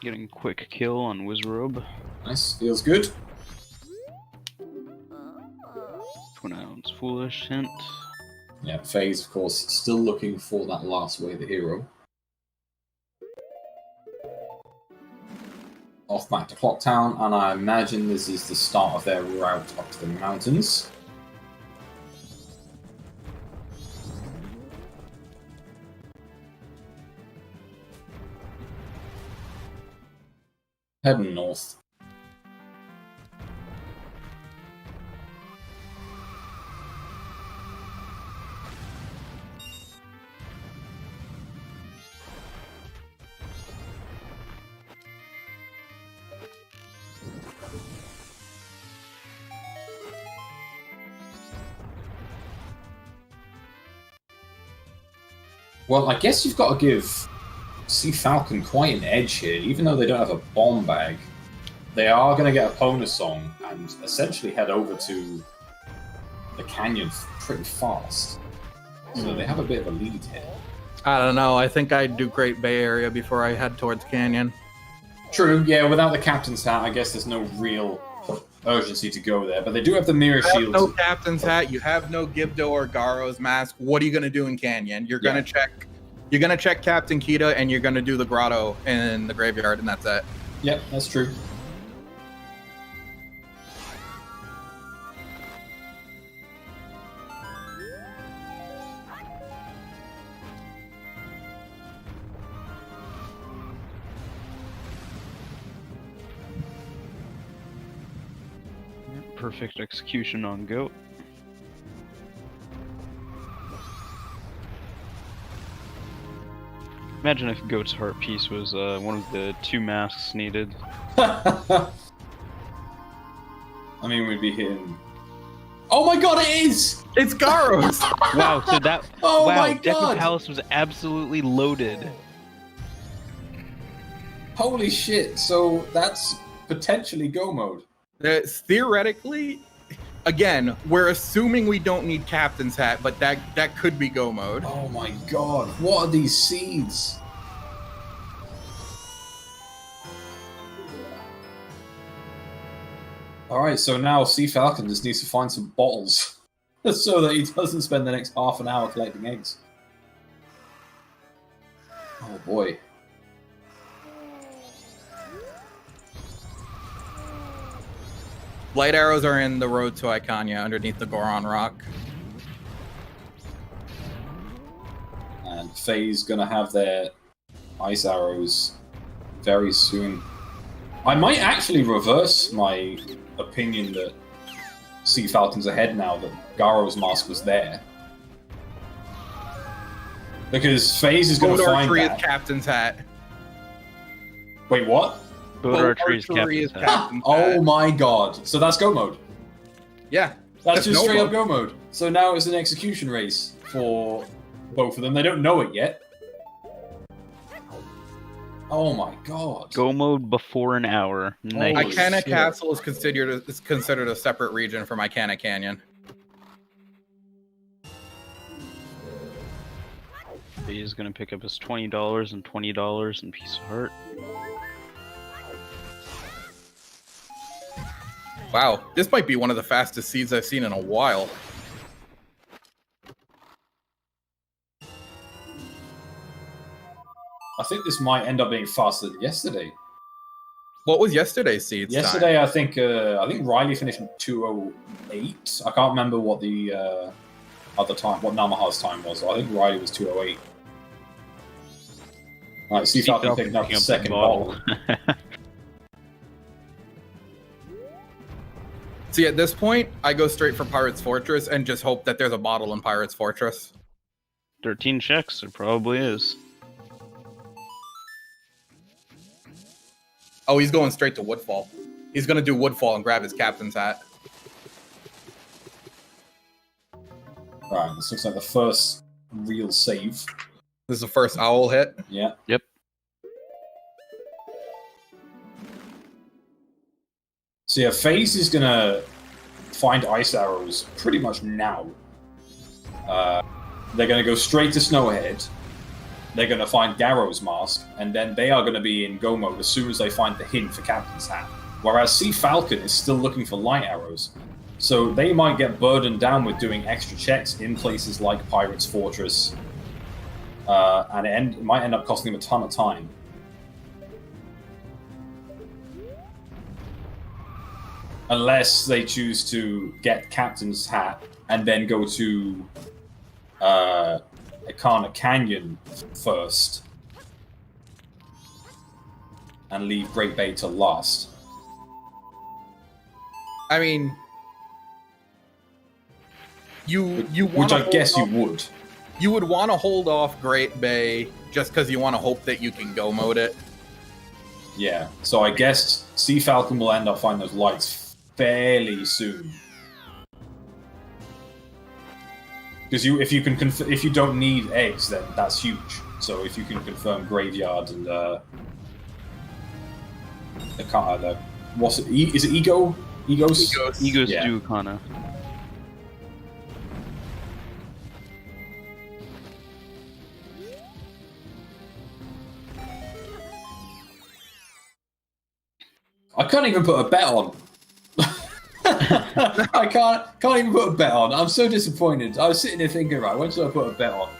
Getting quick kill on Wizrobe. Nice, feels good. Twin Islands Foolish hint. Yeah, Phaaze, of course, still looking for that last way, the hero. Off back to Clocktown, and I imagine this is the start of their route up to the mountains. Heading north. Well, I guess you've got to give CFalcon quite an edge here. Even though they don't have a bomb bag, they are going to get a bonus song and essentially head over to the canyon pretty fast. So they have a bit of a lead here. I don't know. I think I'd do Great Bay Area before I head towards Canyon. True, yeah, without the captain's hat, I guess there's no real urgency to go there. But they do have the mirror You have shield. no captain's hat. You have no Gibdo or Garo's mask. What are you gonna do in Canyon? You're gonna check. You're gonna check Captain Kita, and you're gonna do the grotto in the graveyard, and that's it. Yep, that's true. Perfect execution on Goat. Imagine if Goat's heart piece was one of the 2 masks needed. I mean, we'd be hitting. Oh my god, it is! It's Garo's. Wow, so that Oh wow, my Deku god! Palace was absolutely loaded. Holy shit, so that's potentially go mode. Theoretically, again, we're assuming we don't need captain's hat, but that could be go mode. Oh my god, what are these seeds? Alright, so now CFalcon just needs to find some bottles so that he doesn't spend the next half an hour collecting eggs. Oh boy. Light arrows are in the road to Icania underneath the Goron Rock. And Phaaze gonna have their ice arrows very soon. I might actually reverse my opinion that CFalcon's ahead now that Garo's mask was there. Because Phaaze is gonna Boat find archery that. is captain's hat. Wait, what? Boat archery is captain's hat. captain's Oh hat. my god. So that's go mode. Yeah. That's just no straight up mode. go mode. So now it's an execution race for both of them. They don't know it yet. Oh my god. Go mode before an hour. Nice. Holy Icana shit. Castle is considered a separate region from Icana Canyon. He's gonna pick up his $20 and $20 and Piece of Heart. Wow, this might be one of the fastest seeds I've seen in a while. I think this might end up being faster than yesterday. What was yesterday's seeds Yesterday, time? I think Riley finished in 2:08. I can't remember what the other time, what Namaha's time was. I think Riley was 2:08. Right, CFalcon picking up the second bottle. See, at this point, I go straight for Pirate's Fortress and just hope that there's a bottle in Pirate's Fortress. 13 checks, there probably is. Oh, he's going straight to Woodfall. He's going to do Woodfall and grab his captain's hat. Right, this looks like the first real save. This is the first owl hit. Yeah. Yep. So yeah, Phaaze is gonna find ice arrows pretty much now. They're gonna go straight to Snowhead. They're gonna find Garrow's mask, and then they are gonna be in go mode as soon as they find the hint for Captain's hat. Whereas CFalcon is still looking for light arrows. So they might get burdened down with doing extra checks in places like Pirate's Fortress. And it might end up costing them a ton of time. Unless they choose to get Captain's hat and then go to Ikana Canyon first. And leave Great Bay to last. I mean, you want Which I guess you would. You would want to hold off Great Bay just because you want to hope that you can go mode it. Yeah, so I guess CFalcon will end up finding those lights fairly soon. Because if you don't need eggs, then that's huge. So if you can confirm Graveyard and what's it? Is it Ego? Egos? Egos Yeah. do Kana. I can't even put a bet on. I can't even put a bet on. I'm so disappointed. I was sitting there thinking, right, when should I put a bet on?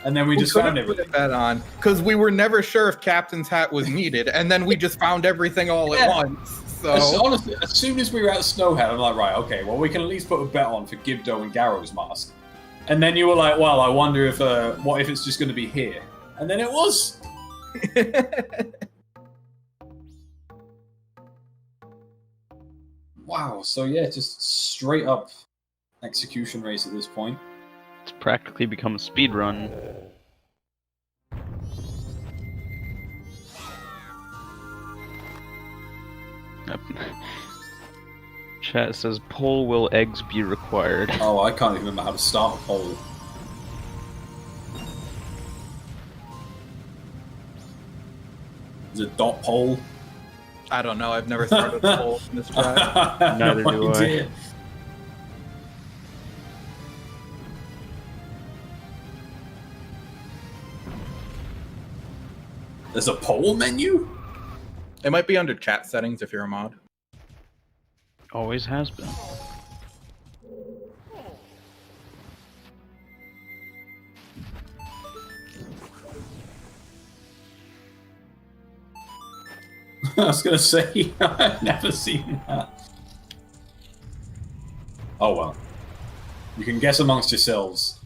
And then we just found everything. Bet on because we were never sure if Captain's hat was needed, and then we just found everything all at once. So Honestly, as soon as we were at Snowhead, I'm like, right, okay, well, we can at least put a bet on for Gibdo and Garrow's mask. And then you were like, well, I wonder if what if it's just going to be here? And then it was. Wow. So yeah, just straight up execution race at this point. It's practically become a speed run. Yep. Chat says, "Poll, will eggs be required?" Oh, I can't even remember how to start a poll. Is it dot poll? I don't know. I've never started a poll in this chat. Neither No do I. idea. There's a poll menu? It might be under chat settings if you're a mod. Always has been. I was gonna say, I've never seen that. Oh well. You can guess amongst yourselves.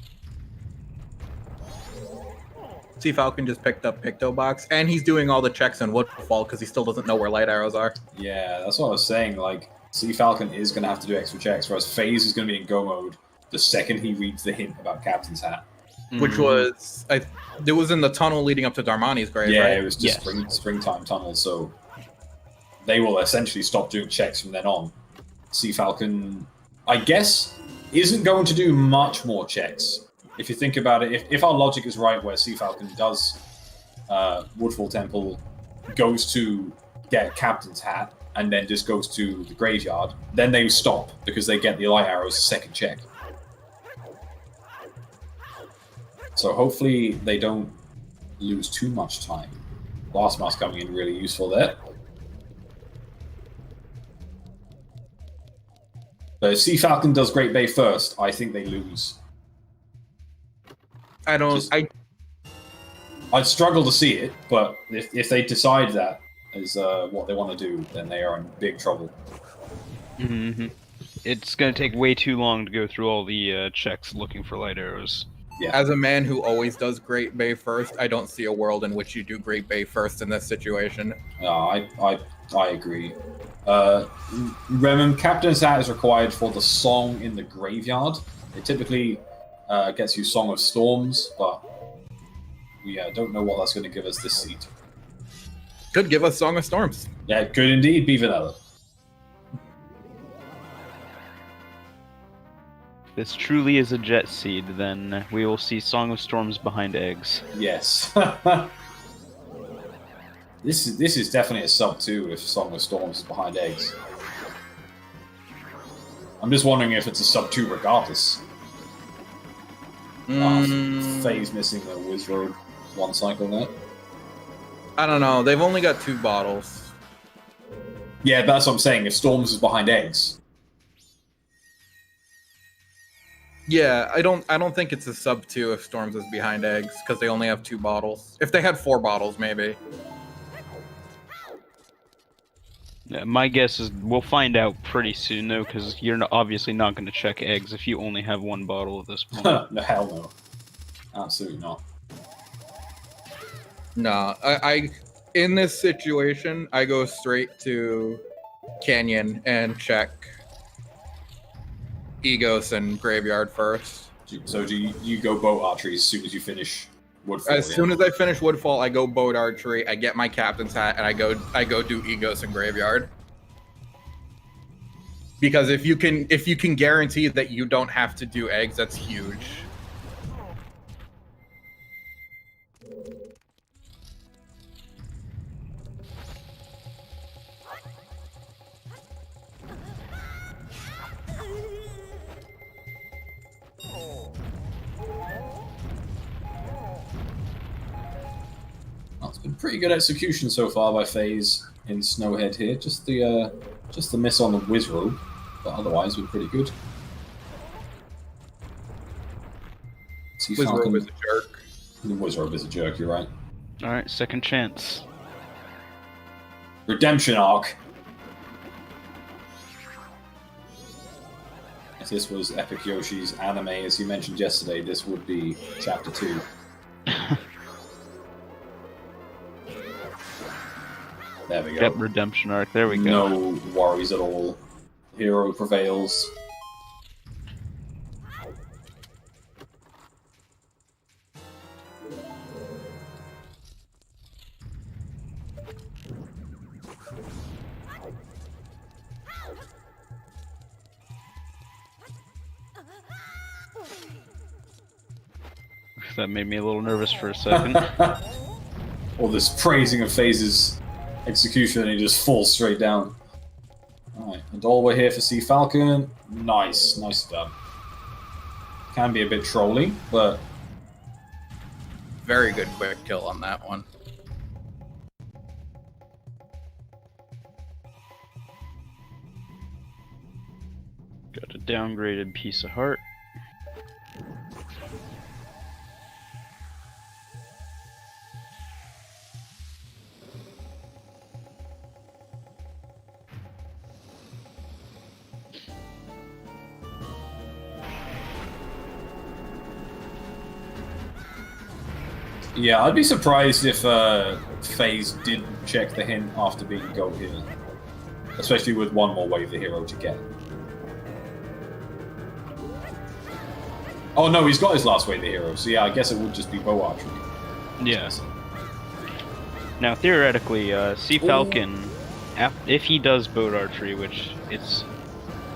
CFalcon just picked up Picto Box, and he's doing all the checks on Woodfall because he still doesn't know where light arrows are. Yeah, that's what I was saying. Like, CFalcon is gonna have to do extra checks, whereas Phaaze is gonna be in go mode the second he reads the hint about Captain's hat. Which was, it was in the tunnel leading up to Darmani's grave, Yeah, right? it was just springtime tunnel, so they will essentially stop doing checks from then on. CFalcon, I guess, isn't going to do much more checks. If you think about it, if our logic is right, where CFalcon does Woodfall Temple, goes to get Captain's hat, and then just goes to the graveyard, then they stop because they get the light arrows second check. So hopefully they don't lose too much time. Last Mask coming in really useful there. But if CFalcon does Great Bay first, I think they lose. I'd struggle to see it, but if they decide that is what they want to do, then they are in big trouble. Mm-hmm. It's gonna take way too long to go through all the checks looking for light arrows. Yeah. As a man who always does Great Bay first, I don't see a world in which you do Great Bay first in this situation. I agree. Remember, Captain's Hat is required for the song in the graveyard. It typically gets you Song of Storms, but we don't know what that's going to give us this seat. Could give us Song of Storms. Yeah, it could indeed be vanilla. this truly is a jet seed, then we will see Song of Storms behind eggs. Yes. This is definitely a sub 2 if Song of Storms is behind eggs. I'm just wondering if it's a sub 2 regardless. Phaaze missing the Wizroad 1 cycle there. I don't know. They've only got 2 bottles. Yeah, that's what I'm saying. If Storms is behind eggs. Yeah, I don't think it's a sub 2 if Storms is behind eggs, because they only have 2 bottles. If they had 4 bottles, maybe. Yeah, my guess is we'll find out pretty soon, though, because you're obviously not going to check eggs if you only have 1 bottle at this point. No, hell no. Absolutely not. No, I in this situation, I go straight to Canyon and check Egos and Graveyard first. So do you go boat archery as soon as you finish Woodfall? As soon as I finish Woodfall, I go boat archery, I get my captain's hat, and I go do Egos and Graveyard. Because if you can guarantee that you don't have to do eggs, that's huge. Well, it's been pretty good execution so far by Phaaze in Snowhead here. Just the miss on the Wizrobe, but otherwise been pretty good. Wizrobe is a jerk. The Wizrobe is a jerk, you're right. Alright, second chance. Redemption arc. If this was Epic Yoshi's anime, as you mentioned yesterday, this would be Chapter 2. There we go. Yep, redemption arc. There we go. No worries at all. Hero prevails. That made me a little nervous for a second. All this praising of Phase's execution, and he just falls straight down. Alright, and all we're here for CFalcon. Nice, nice done. Can be a bit trolly, but Very good quick kill on that one. Got a downgraded piece of heart. yeah, I'd be surprised if Phaaze did check the hint after being gold here. Especially with one more wave the hero to get. Oh no, he's got his last wave the hero, so yeah, I guess it would just be bow archery. Yeah. Now, theoretically, CFalcon, if he does boat archery, which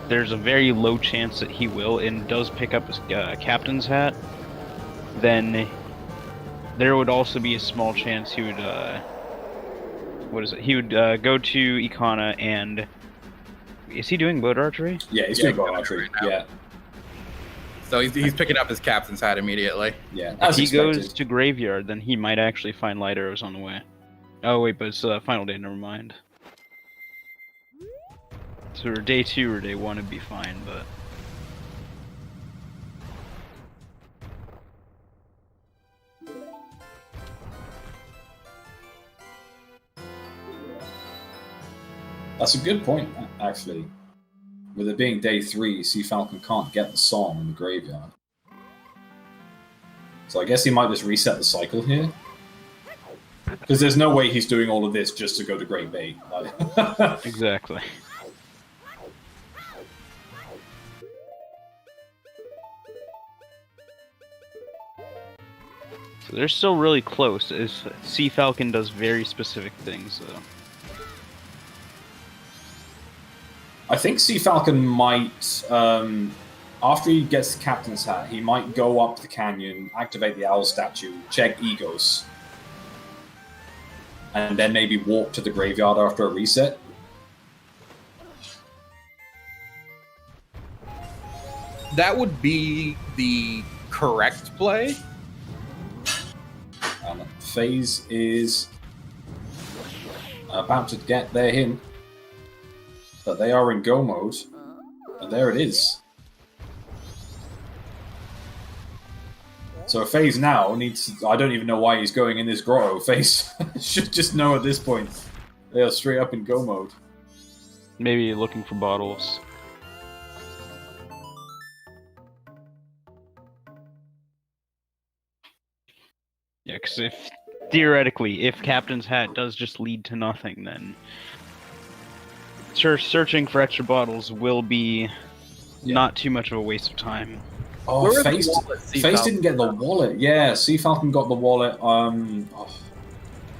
there's a very low chance that he will, and does pick up his captain's hat, then there would also be a small chance he would, He would go to Ikana and... Is he doing boat archery? Yeah, he's doing bow archery, right now. yeah. So he's picking up his captain's hat immediately. Yeah, If as he expected. goes to Graveyard, then he might actually find light arrows on the way. Oh wait, but it's final day, never mind. So day 2 or day 1 would be fine, but... That's a good point, actually. With it being day 3, CFalcon can't get the song in the graveyard. So I guess he might just reset the cycle here. Because there's no way he's doing all of this just to go to Great Bay. Exactly. So they're still really close. CFalcon does very specific things, though. I think CFalcon might after he gets the captain's hat, he might go up the canyon, activate the owl statue, check egos, and then maybe walk to the graveyard after a reset. That would be the correct play. And Phaaze is about to get their hint that they are in go mode, and there it is. So Phaaze now needs to, I don't even know why he's going in this grotto. Phaaze should just know at this point. They are straight up in go mode. Maybe looking for bottles. Yeah, because if theoretically, if Captain's Hat does just lead to nothing, then searching for extra bottles will be not too much of a waste of time. Oh, Phaaze didn't get the wallet. Yeah, CFalcon got the wallet.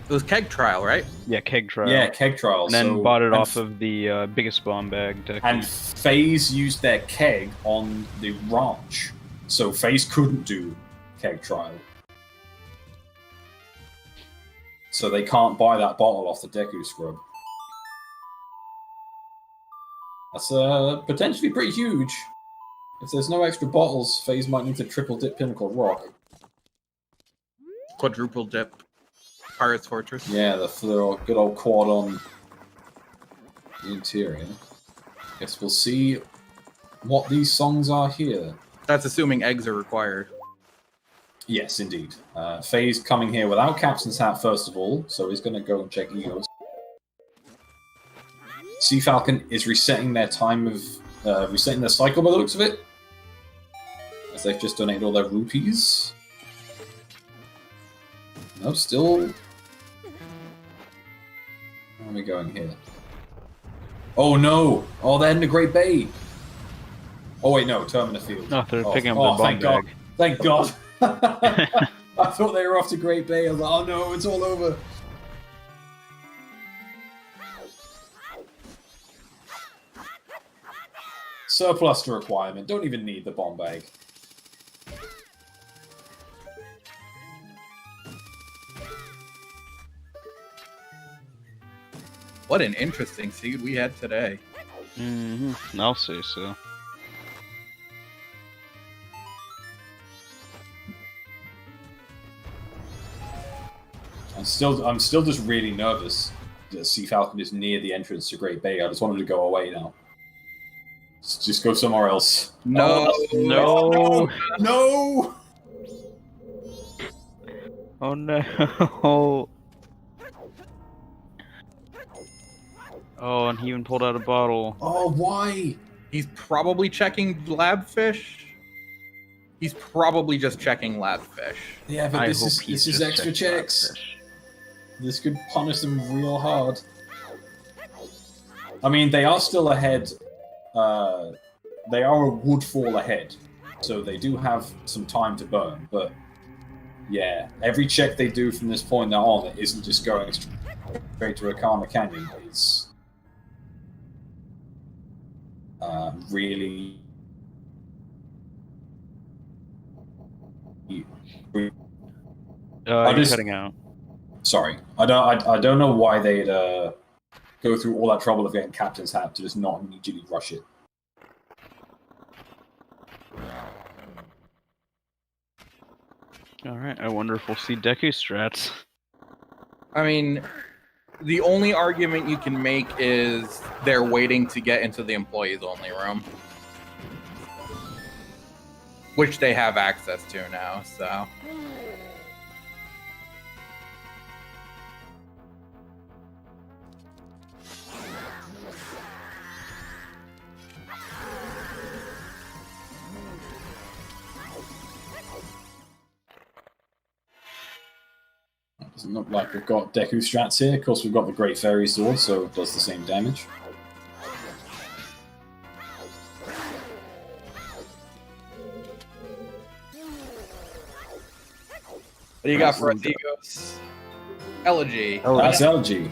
It was Keg Trial, right? Yeah, Keg Trial. Yeah, Keg Trial. And then bought it off of the biggest bomb bag. And Phaaze used their keg on the ranch, so Phaaze couldn't do Keg Trial. So they can't buy that bottle off the Deku Scrub. That's potentially pretty huge. If there's no extra bottles, Phaaze might need to triple dip Pinnacle Rock. Quadruple dip Pirate's Fortress. Yeah, the good old quad on the interior. Guess we'll see what these songs are here. That's assuming eggs are required. Yes, indeed. Phaaze coming here without Captain's Hat, first of all, so he's going to go and check egos. CFalcon is resetting their time of... resetting their cycle by the looks of it. As they've just donated all their rupees. No, still... Where are we going here? Oh no! Oh, they're in the Great Bay! Oh wait, no, Termina Field. No, they're picking up the bomb thank bag. God. Thank God! I thought they were off to Great Bay. I was like, oh no, it's all over. Surplus to requirement. Don't even need the bomb bag. What an interesting seed we had today. Mm-hmm. I'll say so. I'm still just really nervous that CFalcon is near the entrance to Great Bay. I just want him to go away now. Just go somewhere else. No, no, no! Oh no! Oh, and he even pulled out a bottle. Oh, why? He's probably checking labfish. He's probably just checking labfish. Yeah, but this is extra checks. This could punish them real hard. I mean, they are still ahead. They are a woodfall ahead, so they do have some time to burn. But yeah, every check they do from this point on that isn't just going straight to Akama Canyon is really. You're cutting out. Sorry, I don't know why they'd go through all that trouble of getting Captain's Hat to just not immediately rush it. All right, I wonder if we'll see Deku strats. I mean, the only argument you can make is they're waiting to get into the employees-only room. Which they have access to now, so... Doesn't look like we've got Deku strats here. Of course, we've got the Great Fairy Sword, so it does the same damage. What do you got for us, Egos? Elegy. Oh, that's Elegy.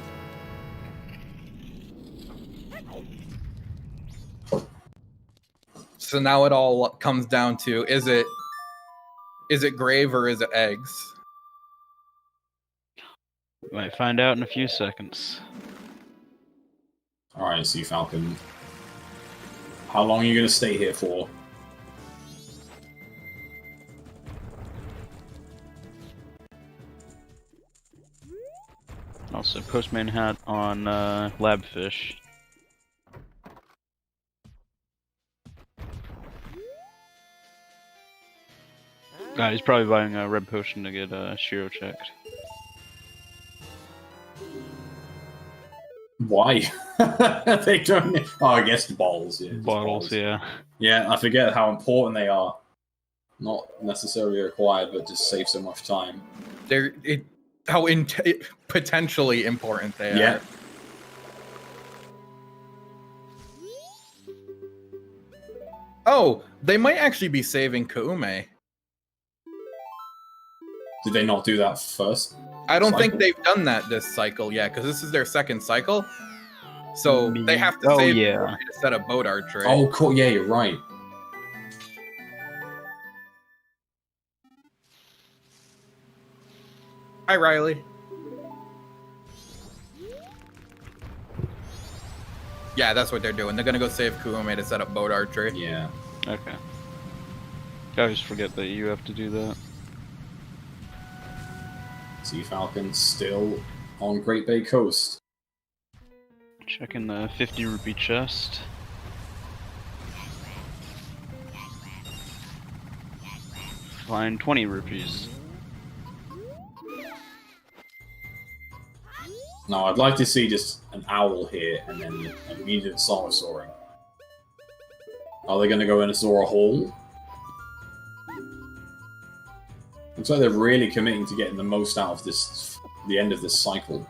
So now it all comes down to, is it grave or is it eggs? Might find out in a few seconds. Alright, CFalcon. How long are you going to stay here for? Also, Postman hat on Labfish. God, he's probably buying a red potion to get Shiro checked. Why? They don't. Oh, I guess the bottles. Yeah, just Bottles, yeah. Yeah, I forget how important they are. Not necessarily required, but just save so much time. Potentially important they Yeah. are. Oh, they might actually be saving Kaume. Did they not do that first? I don't think Cycle? they've done that this cycle yet, because this is their second cycle. So they have to save yeah. Kaume to set up boat archery. Oh, cool. Yeah, you're right. Hi, Riley. Yeah, that's what they're doing. They're gonna go save Kaume to set up boat archery. Yeah. Okay. I always forget that you have to do that. CFalcon still on Great Bay Coast. Checking the 50 rupee chest. Find 20 rupees. Now, I'd like to see just an owl here and then an immediate song of soaring. Are they going to go in Azora Hall? Looks like they're really committing to getting the most out of the end of this cycle.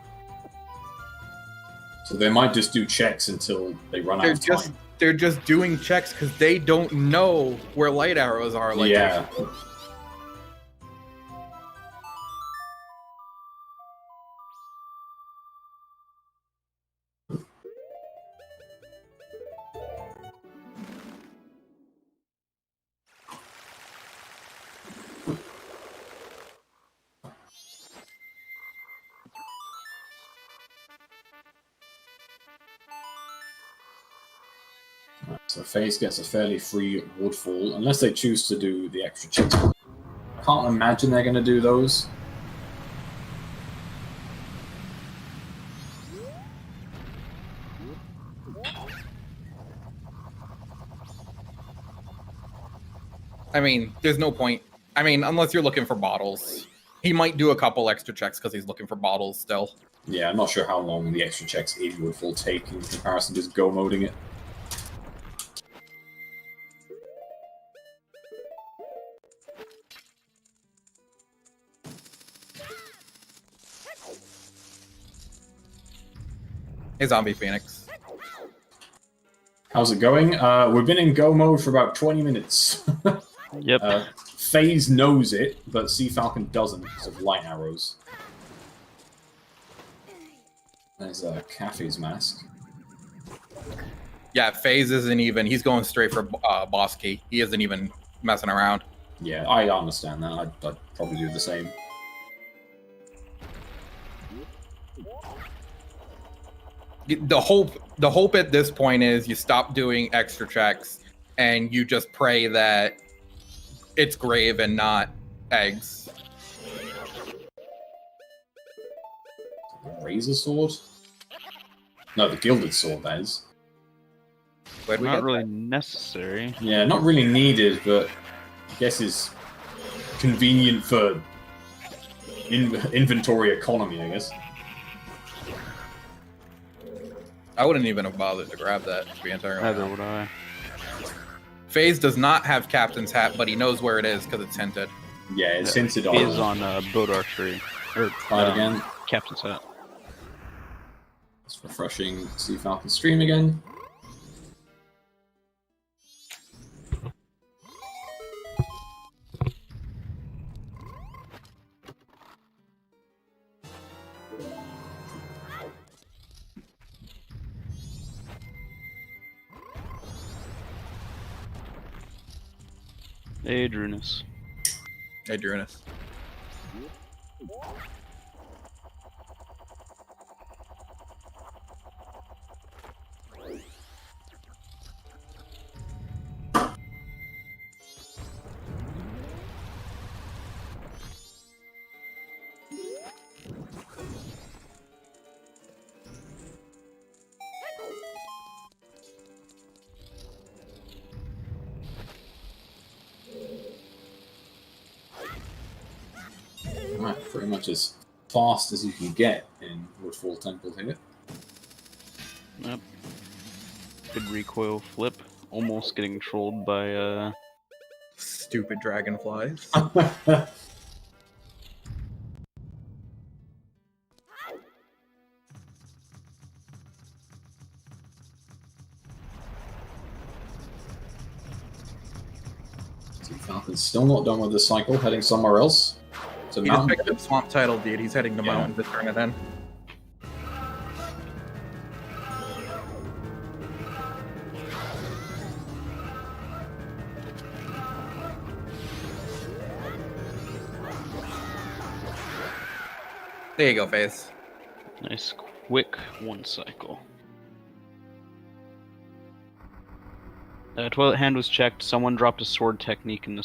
So they might just do checks until they run out of time. They're just doing checks because they don't know where light arrows are. Like Yeah. So Phaaze gets a fairly free woodfall, unless they choose to do the extra checks. Can't imagine they're going to do those. I mean, there's no point. I mean, unless you're looking for bottles. He might do a couple extra checks because he's looking for bottles still. Yeah, I'm not sure how long the extra checks in woodfall take in comparison to just go-moding it. Hey, Zombie Phoenix. How's it going? We've been in go mode for about 20 minutes. Yep. Phaaze knows it, but CFalcon doesn't because of light arrows. There's Caffey's mask. Yeah, Phaaze isn't even. He's going straight for boss key. He isn't even messing around. Yeah, I understand that. I'd probably do the same. The hope at this point is you stop doing extra checks and you just pray that it's grave and not eggs. Razor sword? No, the gilded sword, that is. Where'd we Not get really that? necessary. Yeah, not really needed, but I guess is convenient for inventory economy, I guess. I wouldn't even have bothered to grab that, to be entirely Neither honest. would I. Phaaze does not have Captain's Hat, but he knows where it is because it's hinted. Yeah, it's hinted He is on. on boat archery. Or, Try it again. Captain's Hat. It's refreshing CFalcon stream again. Hey, Drunus. Hey, Drunus. Alright, pretty much as fast as you can get in Woodfall Temple here. Yep. Good recoil flip. Almost getting trolled by, Stupid dragonflies. CFalcon's still not done with this cycle, heading somewhere else. To He just Mountain. picked up Swamp Title, dude. He's heading to Yeah. Mountain to turn it in. There you go, Phaaze. nice quick one cycle. Toilet hand was checked. Someone dropped a sword technique in the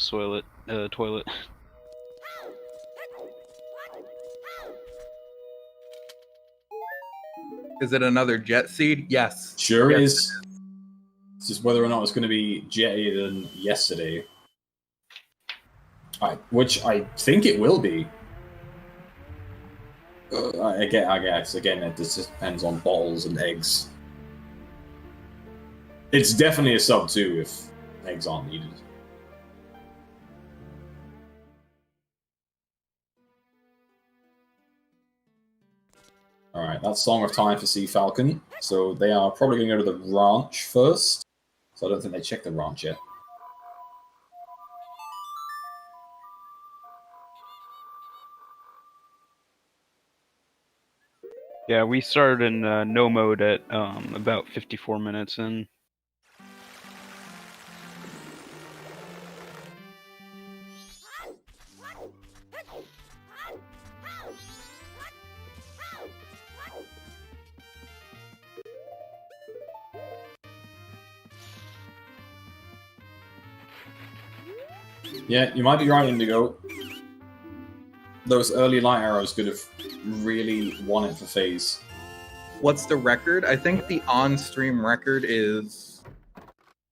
toilet. Is it another jet seed? Yes. Sure Yes. is. It's just whether or not it's going to be jettier than yesterday. Which I think it will be. I guess, again, it just depends on bottles and eggs. It's definitely a sub 2 if eggs aren't needed. Alright, that's Song of Time for CFalcon. So they are probably going to go to the ranch first. So I don't think they checked the ranch yet. Yeah, we started in no mode at about 54 minutes in. Yeah, you might be right, Indigo. Those early light arrows could have really won it for Phaaze. What's the record? I think the on-stream record is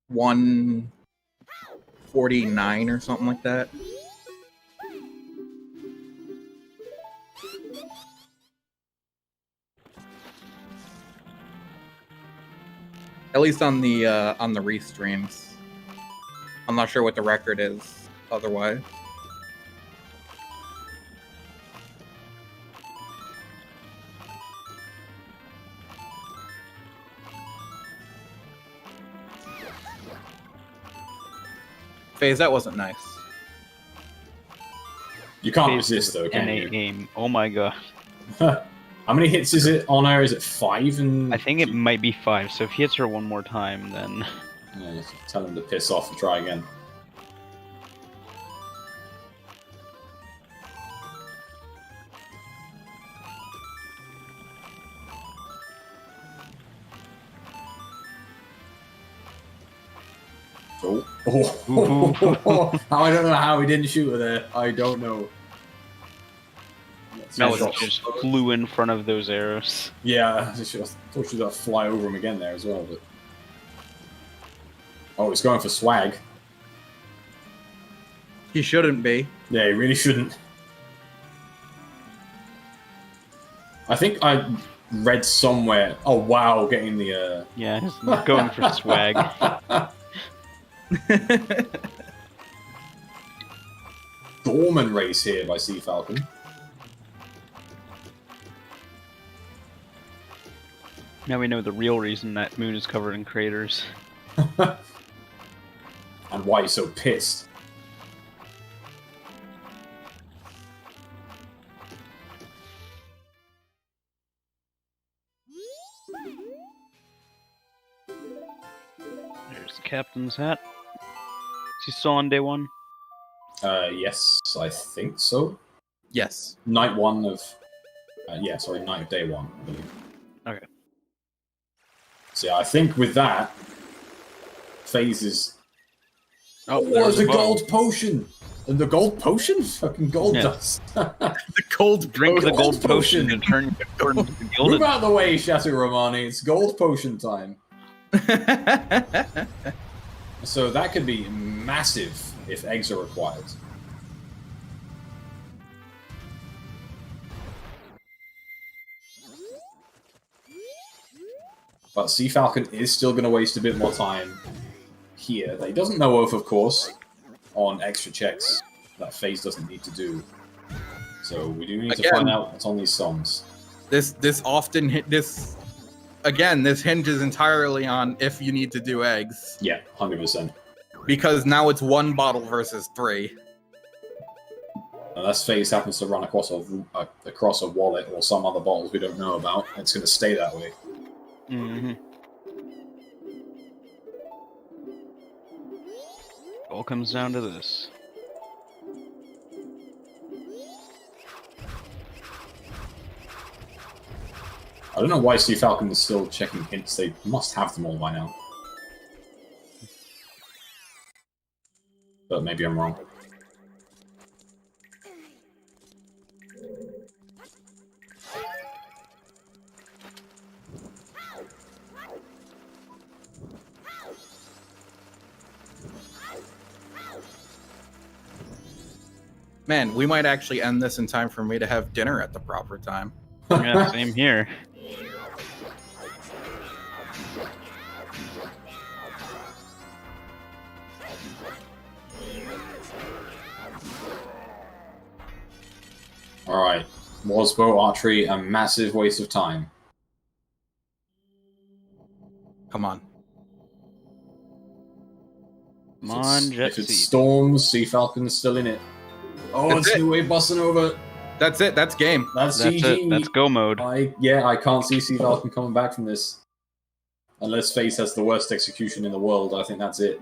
149 or something like that. At least on the restreams. I'm not sure what the record is otherwise. Phaaze, that wasn't nice. You can't Phaaze resist, is though, can NA you? aim. Oh my god. How many hits is it on her? Is it 5? And I think it might be 5, so if he hits her one more time, then... Yeah, just tell him to piss off and try again. Oh. I don't know how he didn't shoot her there. I don't know. No, Shot. it just flew in front of those arrows. Yeah, I thought she was going to fly over him again there as well. But oh, he's going for swag. He shouldn't be. Yeah, he really shouldn't. I think I read somewhere. Oh wow, getting the. Yeah, he's going for swag. Dorman race here by CFalcon. Now we know the real reason that moon is covered in craters. And why he's so pissed. There's the captain's hat. Is he still on day 1? Yes, I think so. Yes. Night 1 of... night of day 1, I believe. Okay. So yeah, I think with that, Phaaze is... Oh, there's a bow. gold potion! And the gold potion? Fucking gold Yeah. dust. The cold Drink the Gold gold potion to turn your sword into Move gilded. out of the way, Shadow Romani. It's gold potion time. So that could be massive if eggs are required. But CFalcon is still going to waste a bit more time here that he doesn't know of course, on extra checks that Phaaze doesn't need to do. So we do need to find out what's on these songs. This hinges entirely on if you need to do eggs. Yeah, 100%. Because now it's 1 bottle versus 3. Unless Phaaze happens to run across a wallet or some other bottles we don't know about, it's going to stay that way. Mm-hmm. All comes down to this. I don't know why CFalcon is still checking hints. They must have them all by now. But maybe I'm wrong. Man, we might actually end this in time for me to have dinner at the proper time. Yeah, same here. Alright. Wasbow archery, a massive waste of time. Come on. Come on, Jet If it Seed. storms, CFalcon's still in it. Oh, That's it's it. New Wave busting over. That's it. That's game. That's That's GG. it. That's go mode. I can't see CFalcon coming back from this. Unless Phaaze has the worst execution in the world, I think that's it.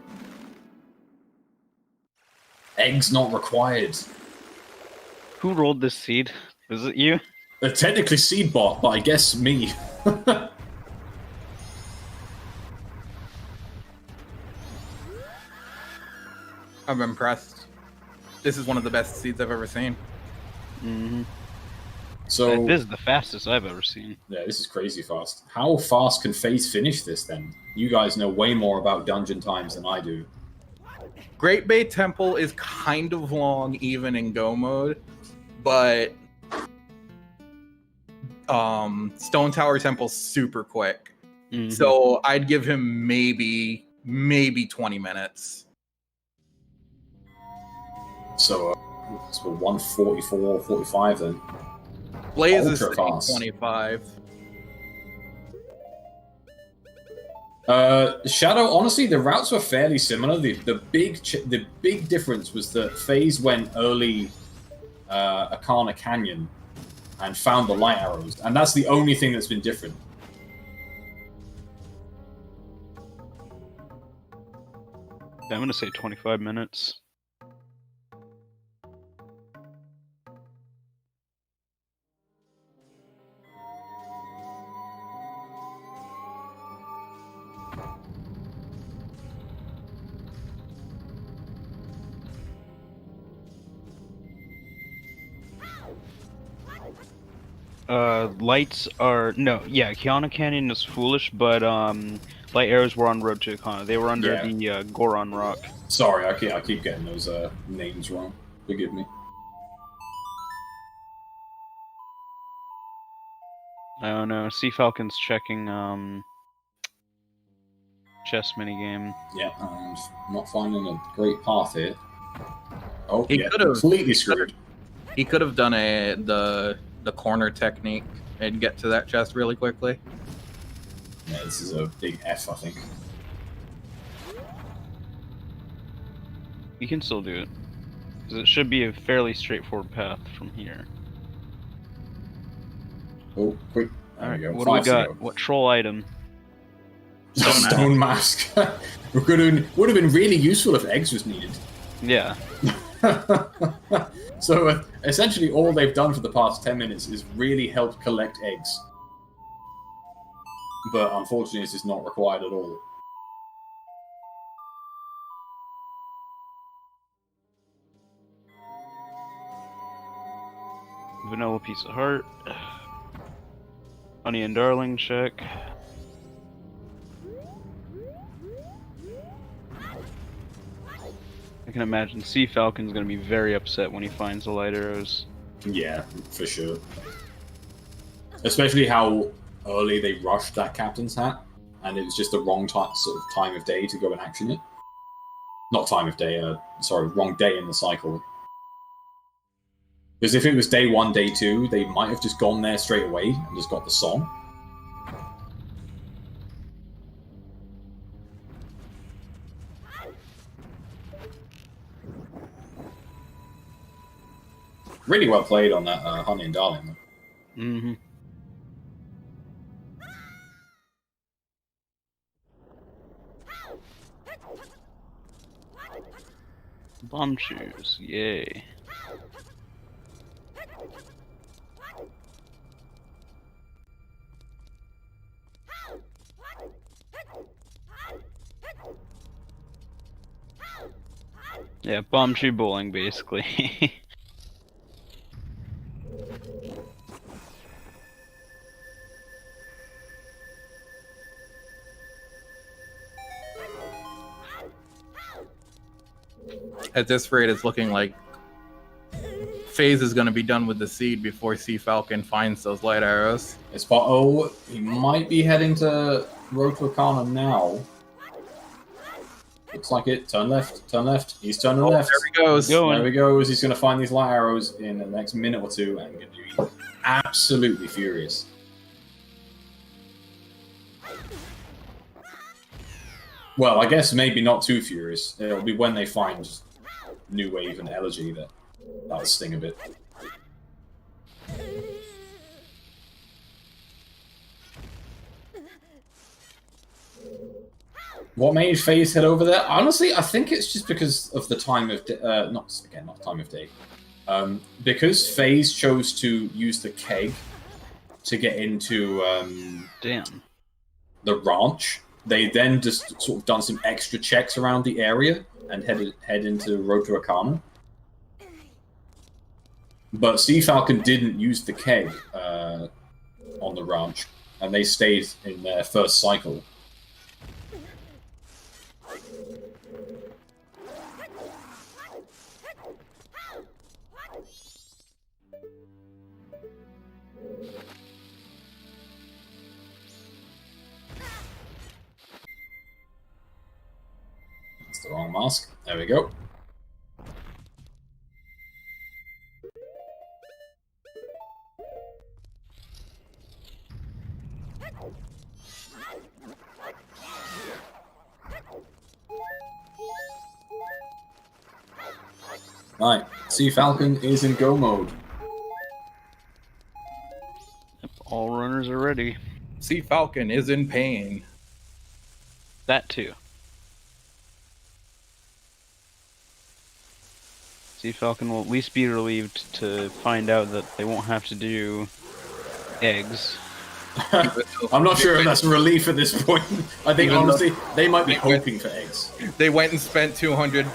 Eggs not required. Who rolled this seed? Was it you? Technically Seedbot, but I guess me. I'm impressed. This is one of the best seeds I've ever seen. Mm-hmm. So This is the fastest I've ever seen. yeah, this is crazy fast. How fast can Phaaze finish this then? You guys know way more about dungeon times than I do. Great Bay Temple is kind of long even in go mode, but Stone Tower Temple's super quick. Mhm. So I'd give him maybe 20 minutes. So it's for 144, 45 then. Blaze is Ultra fast. 25. Shadow, honestly, the routes were fairly similar. The big difference was that Phaaze went early Arcana Canyon and found the light arrows, and that's the only thing that's been different. I'm gonna say 25 minutes. Lights are Kiana Canyon is foolish, but light arrows were on Road to Akana. They were under the Goron Rock. Sorry, I keep getting those names wrong. Forgive me. I don't know. CFalcon's checking chess minigame. Yeah, I'm not finding a great path here. Oh, He yeah, could've- completely screwed. He could have done the corner technique and get to that chest really quickly. Yeah, this is a big F, I think. You can still do it. 'Cause it should be a fairly straightforward path from here. Oh, quick. There we Alright, go. what do we 5 to got? go. What troll item? Stone mask. Would have been really useful if eggs was needed. Yeah. So essentially all they've done for the past 10 minutes is really help collect eggs. But unfortunately this is not required at all. Vanilla piece of heart. Honey and darling check. I can imagine CFalcon's gonna be very upset when he finds the light arrows. Yeah, for sure. Especially how early they rushed that captain's hat, and it was just the wrong sort of time of day to go and action it. Not time of day, sorry, wrong day in the cycle. Because if it was day 1, day 2, they might have just gone there straight away and just got the song. Really well played on that Honey and Darling. Mm-hmm. Bomb shoes, yay. Yeah, bomb shoe bowling, basically. At this rate, it's looking like Phaaze is going to be done with the seed before CFalcon finds those light arrows. It's he might be heading to Road to Arcana now. Looks like it. Turn left, turn left. He's turning left. There he goes. There he goes. He's going to find these light arrows in the next minute or two and going to be absolutely furious. Well, I guess maybe not too furious. It'll be when they find New Wave and Elegy that'll sting a bit. What made Phaaze head over there? Honestly, I think it's just because of the time of day. Not time of day. Because Phaaze chose to use the keg to get into the ranch. They then just sort of done some extra checks around the area and head into Road to Arcana. But CFalcon didn't use the keg on the ranch, and they stayed in their first cycle. That's the wrong mask. There we go. Right, CFalcon is in go mode. All runners are ready. CFalcon is in pain. That too. CFalcon will at least be relieved to find out that they won't have to do eggs. I'm not sure if that's a relief at this point. I think, honestly, they might be hoping for eggs. They went and spent $200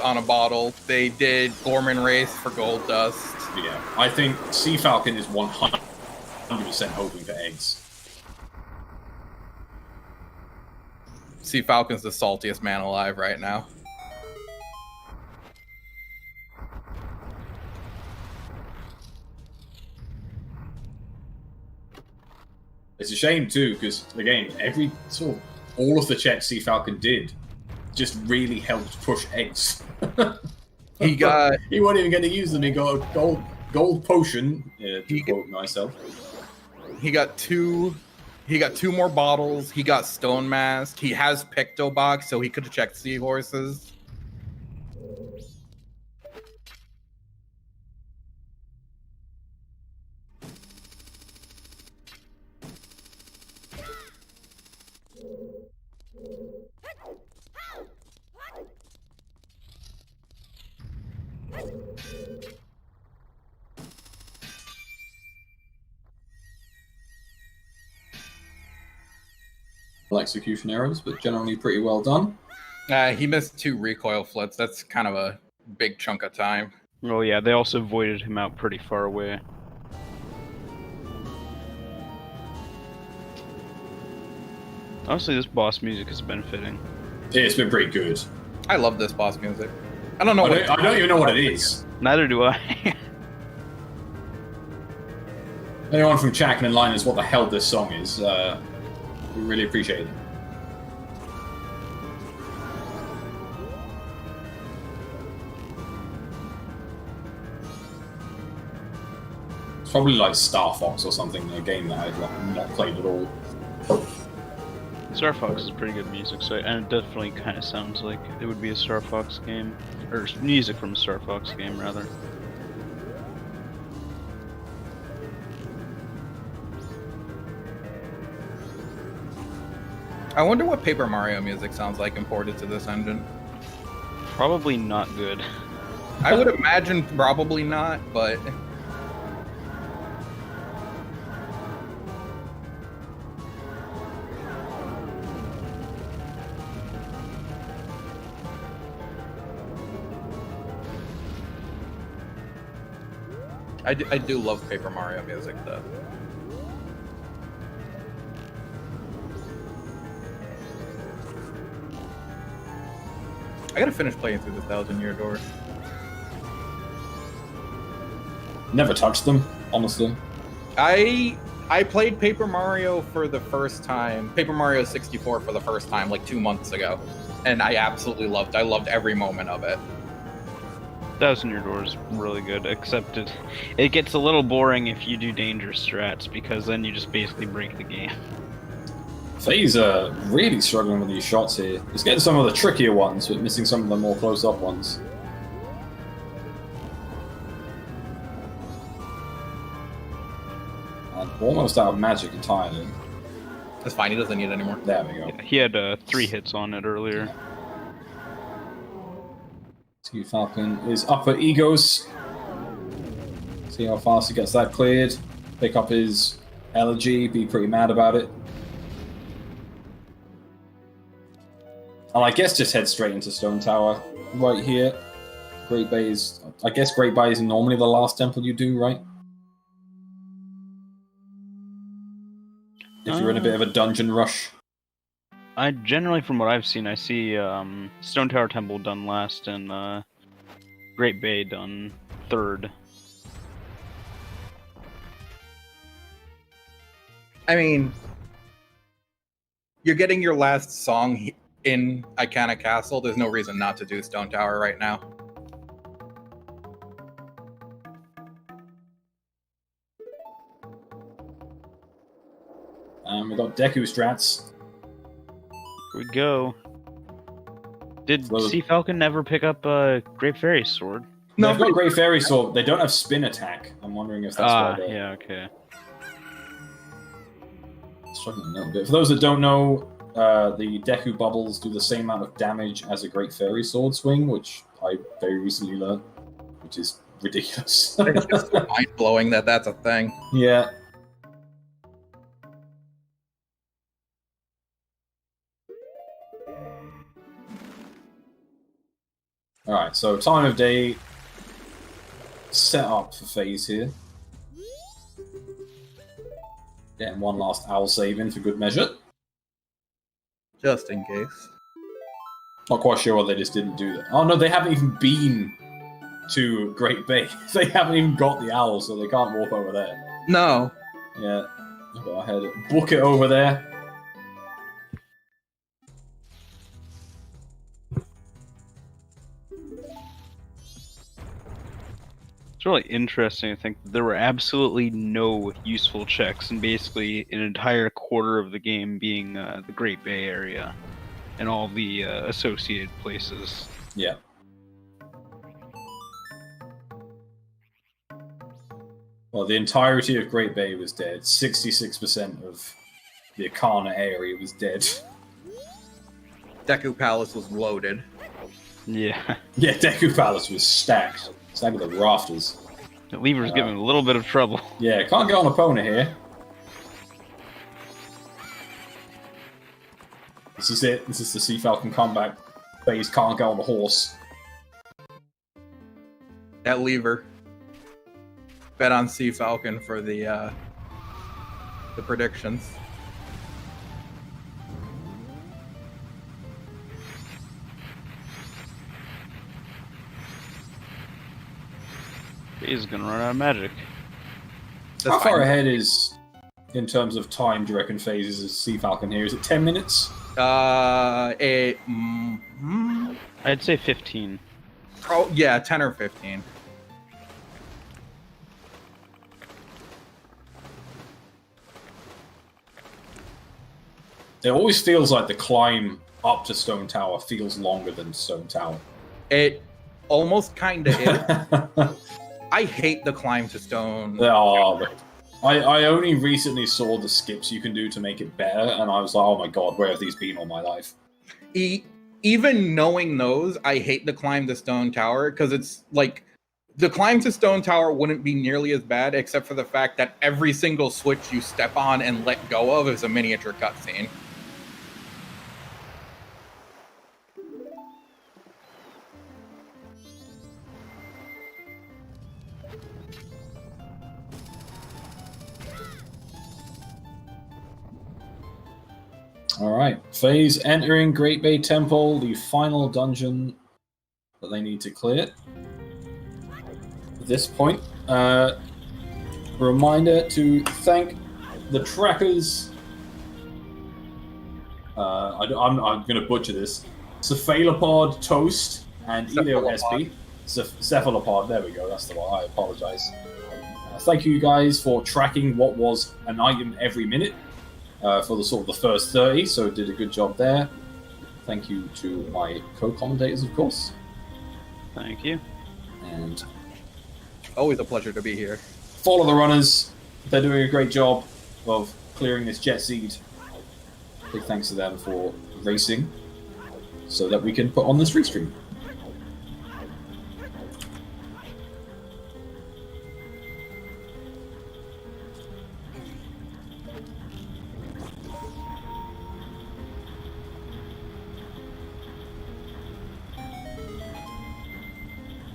on a bottle. They did Gorman Race for gold dust. Yeah, I think CFalcon is 100% hoping for eggs. CFalcon's the saltiest man alive right now. It's a shame too, because again, all of the checks CFalcon did just really helped push eggs. He wasn't even going to use them. He got a gold potion. To quote myself. He got two more bottles. He got Stone Mask. He has Picto Box, so he could have checked seahorses. couple execution errors, but generally pretty well done. He missed 2 recoil flits. That's kind of a big chunk of time. Oh yeah, they also voided him out pretty far away. Honestly, this boss music has been fitting. Yeah, it's been pretty good. I love this boss music. I don't know. I don't even know what it is. Neither do I. Anyone from chat can enlighten us what the hell this song is. We really appreciate it. It's probably like Star Fox or something, a game that I've not played at all. Star Fox is pretty good music, so and it definitely kind of sounds like it would be a Star Fox game, or music from a Star Fox game, rather. I wonder what Paper Mario music sounds like imported to this engine. Probably not good. I would imagine probably not, but... I do love Paper Mario music, though. I gotta finish playing through the 1000-Year Door. Never touched them, honestly. I played Paper Mario for the first time, Paper Mario 64 for the first time like 2 months ago, and I absolutely loved it. I loved every moment of it. 1000-Year Door is really good, except it gets a little boring if you do dangerous strats, because then you just basically break the game. Phaaze really struggling with these shots here. He's getting some of the trickier ones, but missing some of the more close-up ones. And almost out of magic entirely. That's fine, he doesn't need it anymore. There we go. Yeah, he had 3 hits on it earlier. CFalcon is up for egos. See how fast he gets that cleared. Pick up his elegy, be pretty mad about it. And I guess just head straight into Stone Tower right here. Great Bay is... I guess Great Bay is normally the last temple you do, right? If you're in a bit of a dungeon rush. I generally, from what I've seen, I see Stone Tower Temple done last and Great Bay done third. I mean, you're getting your last song in Iconic Castle. There's no reason not to do Stone Tower right now. We got Deku strats. Here we go. Did CFalcon never pick up a Great Fairy Sword? No, they've got Great Fairy Sword. They don't have spin attack. I'm wondering if that's why they're... yeah, okay. Struggling a little bit. For those that don't know, the Deku bubbles do the same amount of damage as a Great Fairy Sword swing, which I very recently learned, which is ridiculous. It's just mind-blowing that that's a thing. Yeah. Alright, so time of day set up for Phaaze here. Getting one last owl save in for good measure. Just in case. Not quite sure why they just didn't do that. Oh no, they haven't even been to Great Bay. They haven't even got the owl, so they can't walk over there. No. Yeah, I'll go ahead and book it over there. It's really interesting. I think there were absolutely no useful checks, and basically an entire quarter of the game being the Great Bay area and all the associated places. Yeah. Well, the entirety of Great Bay was dead. 66% of the Akana area was dead. Deku Palace was loaded. Yeah. Yeah, Deku Palace was stacked. Stacked with the rafters. The lever's giving a little bit of trouble. Yeah, can't get on Epona here. This is it. This is the CFalcon comeback. Phaaze can't go on the horse. That lever. Bet on CFalcon for the predictions. He's gonna run out of magic. That's How far fine. ahead is, in terms of time, do you reckon Phaaze is CFalcon here? Is it 10 minutes? I'd say 15. Yeah, 10 or 15. It always feels like the climb up to Stone Tower feels longer than Stone Tower. It almost kind of is. I hate the climb to stone. I only recently saw the skips you can do to make it better, and I was like, oh my god, where have these been all my life? Even knowing those, I hate the climb to Stone Tower, because it's like, the climb to Stone Tower wouldn't be nearly as bad, except for the fact that every single switch you step on and let go of is a miniature cutscene. Alright, Phaaze entering Great Bay Temple, the final dungeon that they need to clear. At this point, reminder to thank the trackers. I'm going to butcher this. Cephalopod Toast and Elio SP. Cephalopod, there we go, that's the one, I apologize. Thank you guys for tracking what was an item every minute. For the sort of the first 30, so did a good job there. Thank you to my co-commentators, of course. Thank you. And Always a pleasure to be here. follow the runners. They're doing a great job of clearing this jet seed. Big thanks to them for racing, so that we can put on this restream.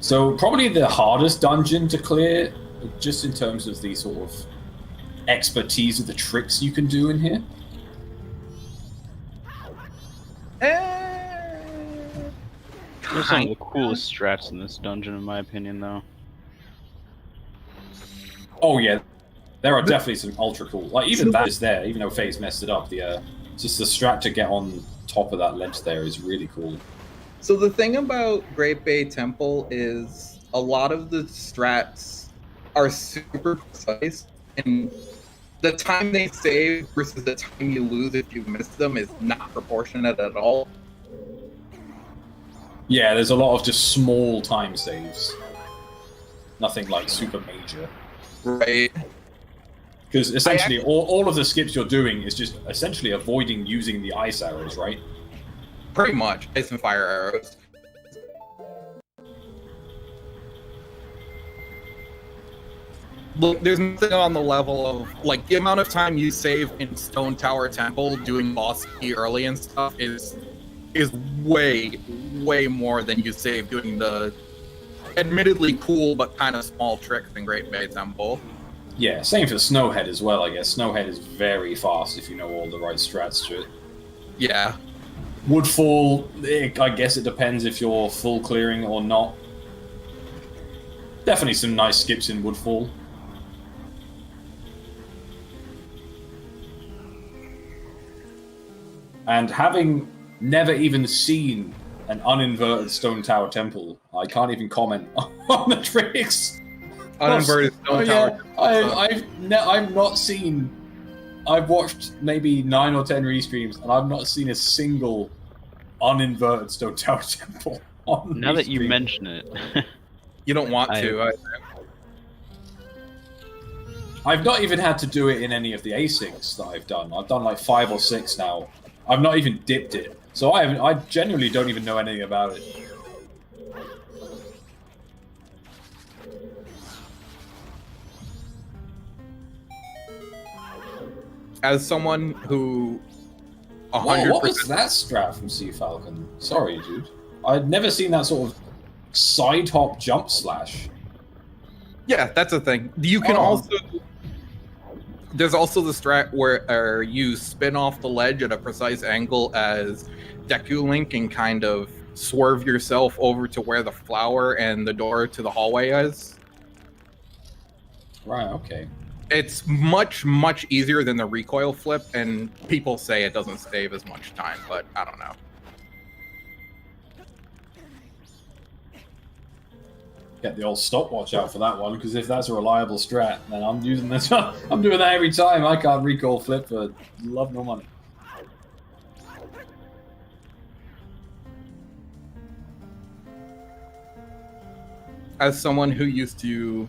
So probably the hardest dungeon to clear, just in terms of the sort of expertise of the tricks you can do in here. There's some of the coolest strats in this dungeon, in my opinion, though. Oh yeah, there are definitely some ultra cool. Like even that is there, even though Phaaze messed it up. Just the strat to get on top of that ledge there is really cool. So the thing about Great Bay Temple is a lot of the strats are super precise, and the time they save versus the time you lose if you miss them is not proportionate at all. Yeah, there's a lot of just small time saves. Nothing like super major. Right. Because essentially all of the skips you're doing is just essentially avoiding using the ice arrows, right? Pretty much. Ice and fire arrows. Look, there's nothing on the level of, like, the amount of time you save in Stone Tower Temple doing boss key early and stuff is way, way more than you save doing the admittedly cool but kind of small tricks in Great Bay Temple. Yeah, same for Snowhead as well, I guess. Snowhead is very fast if you know all the right strats to it. Yeah. Woodfall, I guess it depends if you're full clearing or not. Definitely some nice skips in Woodfall. And having never even seen an uninverted Stone Tower Temple, I can't even comment on the tricks. Uninverted Stone Tower. I've not seen. I've watched maybe 9 or 10 restreams, and I've not seen a single uninverted Stone Tower Temple. Now that you mention it, You don't want to. I've not even had to do it in any of the asyncs that I've done. I've done like 5 or 6 now. I've not even dipped it, so I genuinely don't even know anything about it. As someone who Whoa, what was that strat from CFalcon? Sorry, dude. I'd never seen that sort of side hop jump slash. Yeah, that's a thing. You can also... There's also the strat where you spin off the ledge at a precise angle as Deku Link and kind of swerve yourself over to where the flower and the door to the hallway is. Right, okay. It's much, much easier than the recoil flip, and people say it doesn't save as much time, but I don't know. Get the old stopwatch out for that one, because if that's a reliable strat, then I'm using this one. I'm doing that every time. I can't recoil flip for love nor money. As someone who used to,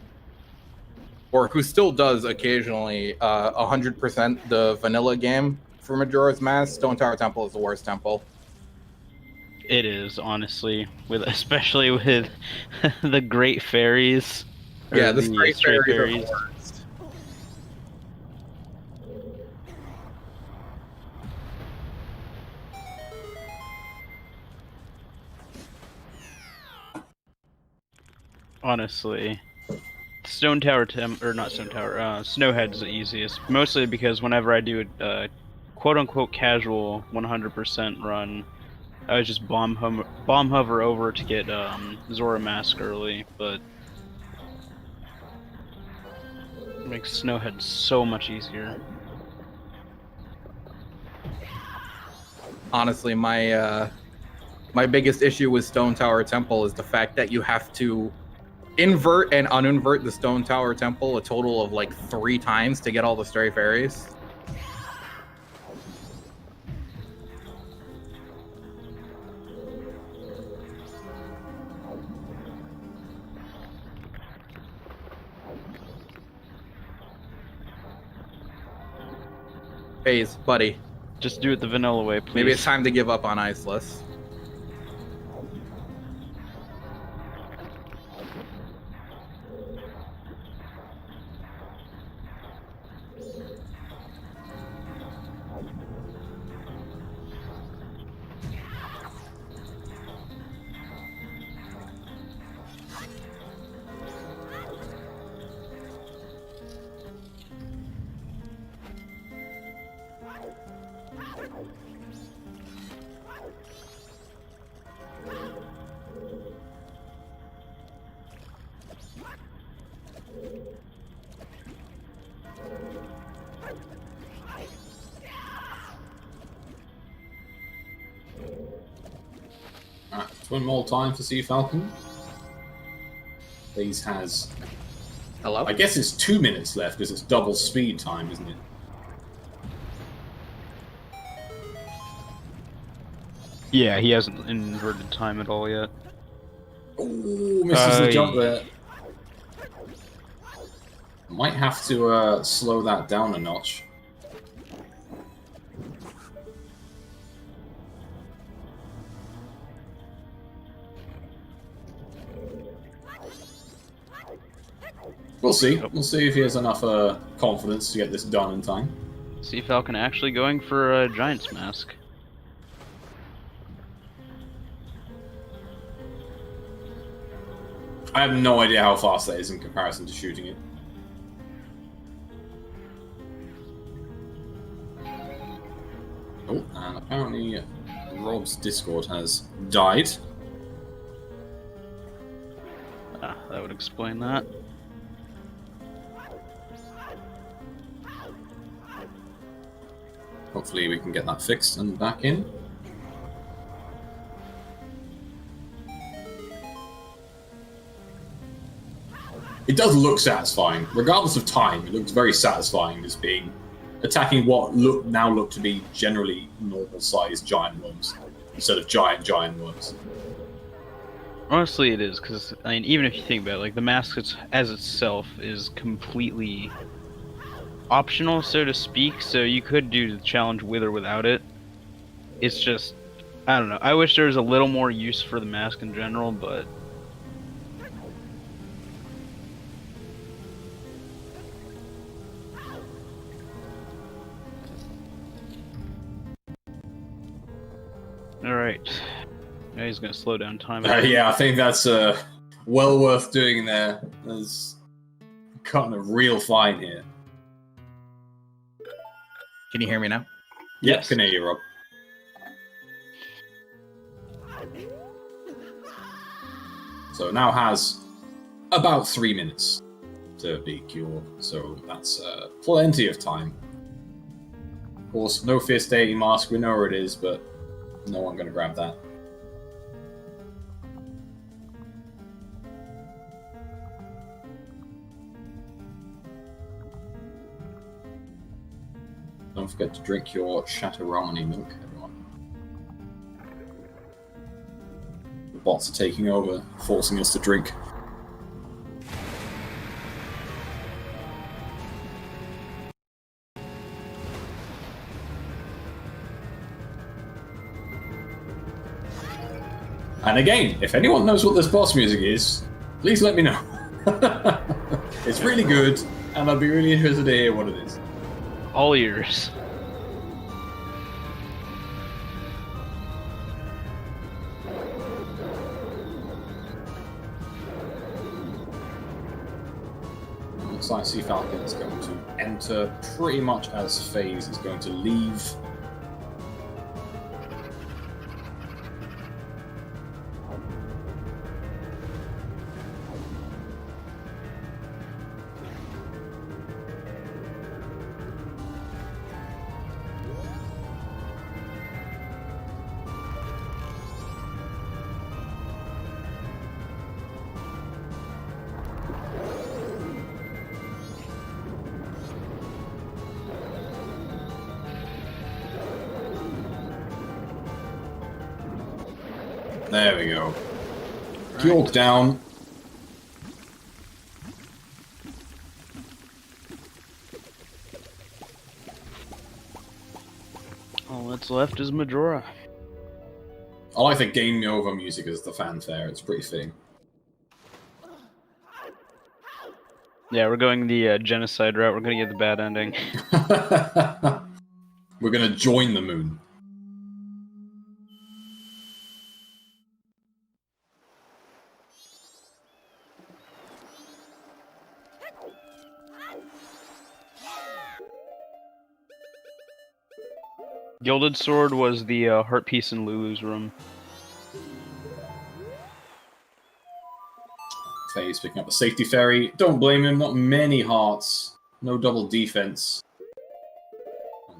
or who still does occasionally, 100% the vanilla game for Majora's Mask, Stone Tower Temple is the worst temple. It is, honestly, especially with the great fairies. Yeah, the stray fairies are the worst. Honestly, Stone Tower or not Stone Tower, Snowhead's the easiest. Mostly because whenever I do a quote-unquote casual 100% run, I would just bomb hover over to get Zora Mask early, but it makes Snowhead so much easier. Honestly, my biggest issue with Stone Tower Temple is the fact that you have to invert and uninvert the Stone Tower Temple a total of like 3 times to get all the stray fairies. Phaaze, buddy. Just do it the vanilla way, please. Maybe it's time to give up on Iceless. Alright, one more time for CFalcon. Phaaze has... Hello? I guess it's 2 minutes left, because it's double speed time, isn't it? Yeah, he hasn't inverted time at all yet. Ooh, misses the jump there. Might have to slow that down a notch. We'll see. We'll see if he has enough confidence to get this done in time. CFalcon actually going for a Giant's Mask. I have no idea how fast that is in comparison to shooting it. Oh, and apparently Rob's Discord has died. Ah, that would explain that. Hopefully we can get that fixed and back in. It does look satisfying. Regardless of time, it looks very satisfying as being attacking what now look to be generally normal-sized giant worms instead of giant worms. Honestly, it is, because, I mean, even if you think about it, like, the mask as itself is completely optional, so to speak, so you could do the challenge with or without it. It's just, I don't know. I wish there was a little more use for the mask in general, but... Alright. Now he's gonna slow down time. Yeah, I think that's well worth doing there. There's cutting a real fine here. Can you hear me now? Yes, can hear you, Rob. So now has about 3 minutes to be cured, so that's plenty of time. Of course, no fierce deity mask, we know where it is, but no one gonna grab that. Don't forget to drink your Shatteramani milk, everyone. The bots are taking over, forcing us to drink. And again, if anyone knows what this boss music is, please let me know. It's really good, and I'll be really interested to hear what it is. All ears. Looks like CFalcon is going to enter pretty much as Phaaze is going to leave. There we go. York down. All that's left is Majora. I like the game over music as the fanfare, it's pretty fitting. Yeah, we're going the genocide route. We're gonna get the bad ending. We're gonna join the moon. Gilded Sword was the heart piece in Lulu's room. Phaaze picking up a safety ferry. Don't blame him, not many hearts. No double defense.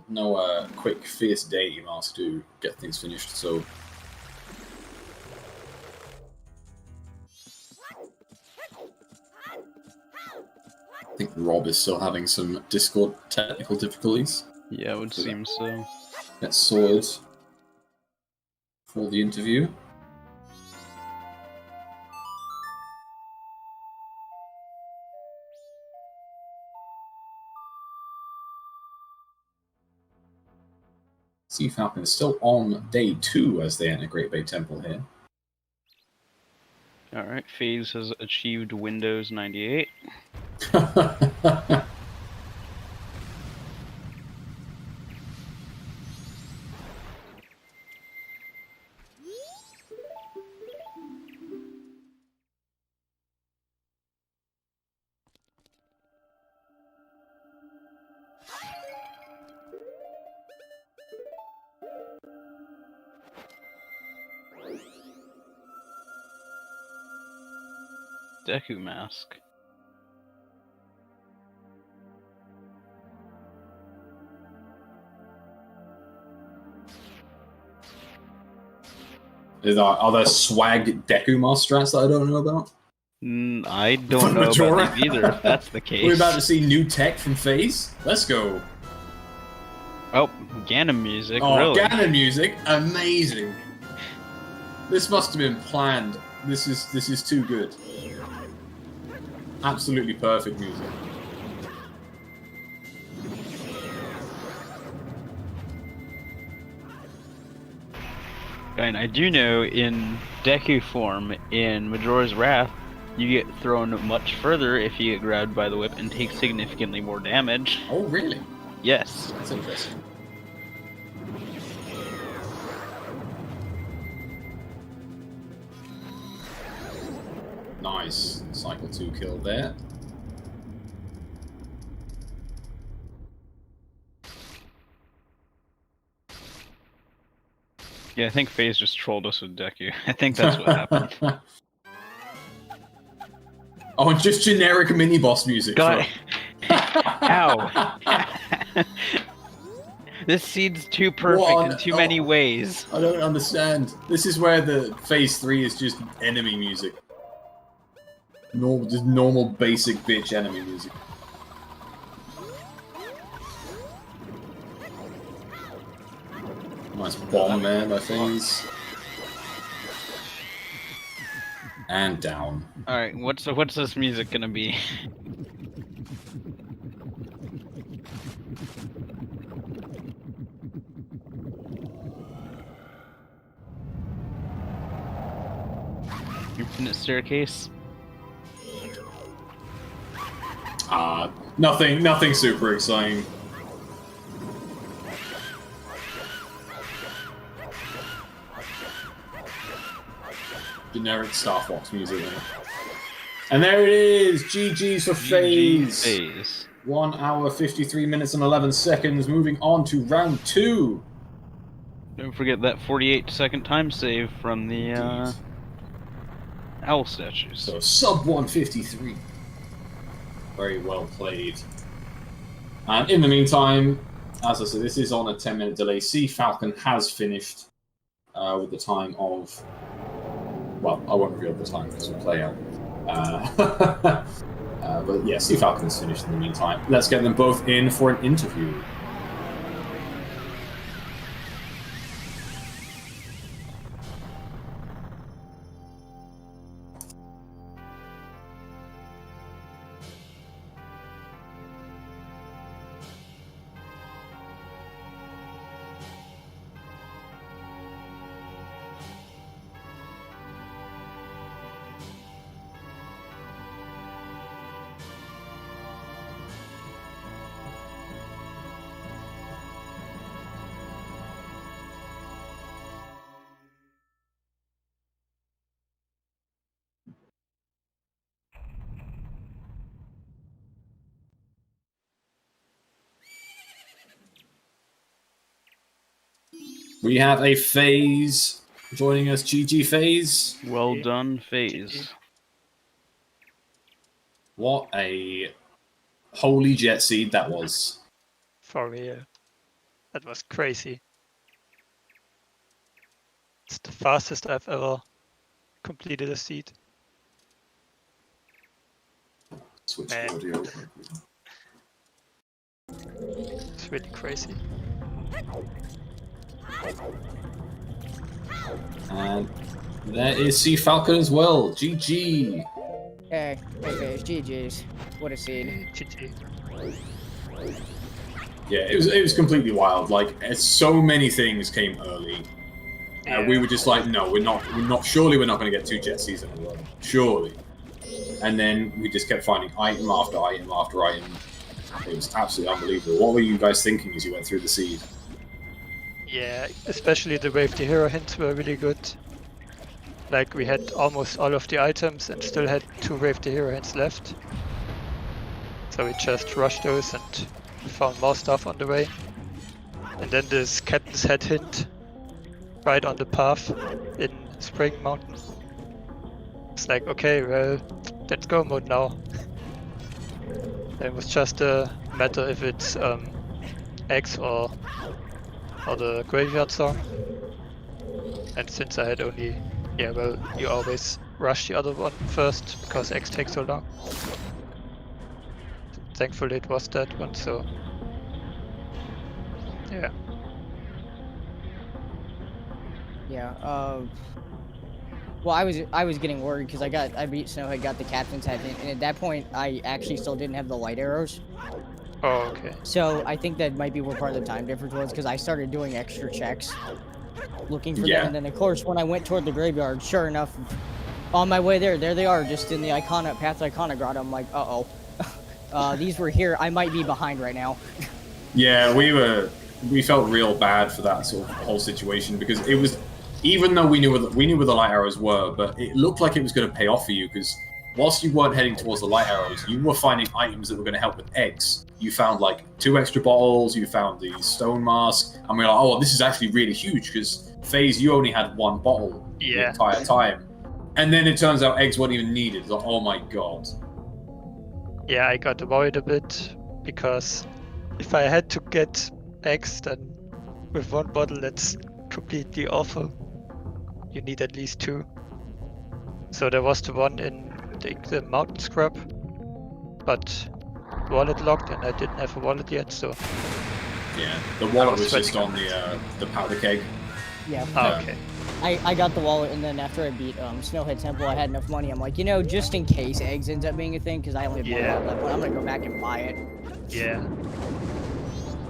No quick fierce deity mask to get things finished, so... I think Rob is still having some Discord technical difficulties. Yeah, it would seem so. Get sorted for the interview. CFalcon is still on day 2 as they enter Great Bay Temple here. Alright, Phaaze has achieved Windows 98. Deku mask. Are there swag Deku mask strats that I don't know about? I don't know about them either, if that's the case. We're about to see new tech from Phaaze. Let's go. Oh, Ganon music, oh, really? Ganon music, amazing. This must have been planned. This is too good. Absolutely perfect music. And I do know in Deku form, in Majora's Wrath, you get thrown much further if you get grabbed by the whip and take significantly more damage. Oh, really? Yes. That's interesting. Nice. Cycle 2 kill there. Yeah, I think Phaaze just trolled us with Deku. I think that's what happened. Oh, and just generic mini-boss music. God. Ow. This seed's too perfect in too many ways. I don't understand. This is where the Phase 3 is just enemy music. Just normal basic bitch enemy music. Nice bomb there by Phaaze. And down. Alright, what's this music gonna be? Infinite staircase? Nothing super exciting. Generic Star Fox music. And there it is! GG's for Phaaze. 1 hour, 53 minutes and 11 seconds. Moving on to round 2. Don't forget that 48-second time save from the owl statues. So sub 153. Very well played. And in the meantime, as I said, this is on a 10-minute delay. CFalcon has finished with the time of... Well, I won't reveal the time because we'll play out. But yeah, CFalcon's finished in the meantime. Let's get them both in for an interview. We have a Phaaze joining us. GG Phaaze. Well done, Phaaze. What a holy jet seed that was. For real. That was crazy. It's the fastest I've ever completed a seed. Switch Man. audio. It's really crazy. And there is CFalcon as well. GG. Hey, GG's. What a seed. GG. Yeah, it was completely wild. Like, so many things came early. We were just like, no, we're not. Surely we're not going to get 2 jet seeds in a row. Surely. And then we just kept finding item after item after item. It was absolutely unbelievable. What were you guys thinking as you went through the seed? Yeah, especially the Wave the Hero hints were really good. Like, we had almost all of the items and still had 2 Wave the Hero hints left. So we just rushed those and found more stuff on the way. And then this Captain's Head hint right on the path in Spring Mountain. It's like, okay, well, let's go mode now. It was just a matter if it's X or the Graveyard Song. And since I had only, yeah, well, you always rush the other one first because X takes so long. Thankfully it was that one, so yeah. Yeah. Well, I was getting worried because I beat Snowhead, got the Captain's Head, and at that point I actually still didn't have the light arrows. Oh, okay. So I think that might be where part of the time difference was, because I started doing extra checks, looking for Yeah. them, and then of course when I went toward the graveyard, sure enough, on my way there they are, just in the Path Iconograph. I'm like, uh-oh. These were here. I might be behind right now. Yeah, we felt real bad for that sort of whole situation because it was, even though we knew where the light arrows were, but it looked like it was going to pay off for you because whilst you weren't heading towards the light arrows, you were finding items that were going to help with eggs. You found like 2 extra bottles, you found the stone mask, and we were like, oh, this is actually really huge because Phaaze, you only had 1 bottle the entire time. And then it turns out eggs weren't even needed. It's like, oh my god. Yeah, I got worried a bit because if I had to get eggs, then with 1 bottle, that's completely awful. You need at least 2. So there was the one in the mountain scrub, but wallet locked, and I didn't have a wallet yet, so... Yeah, the wallet was just on the powder keg. Yeah. Oh, okay. I got the wallet, and then after I beat Snowhead Temple, I had enough money. I'm like, you know, just in case eggs ends up being a thing, because I only have 1 wallet left, but I'm gonna go back and buy it. Yeah.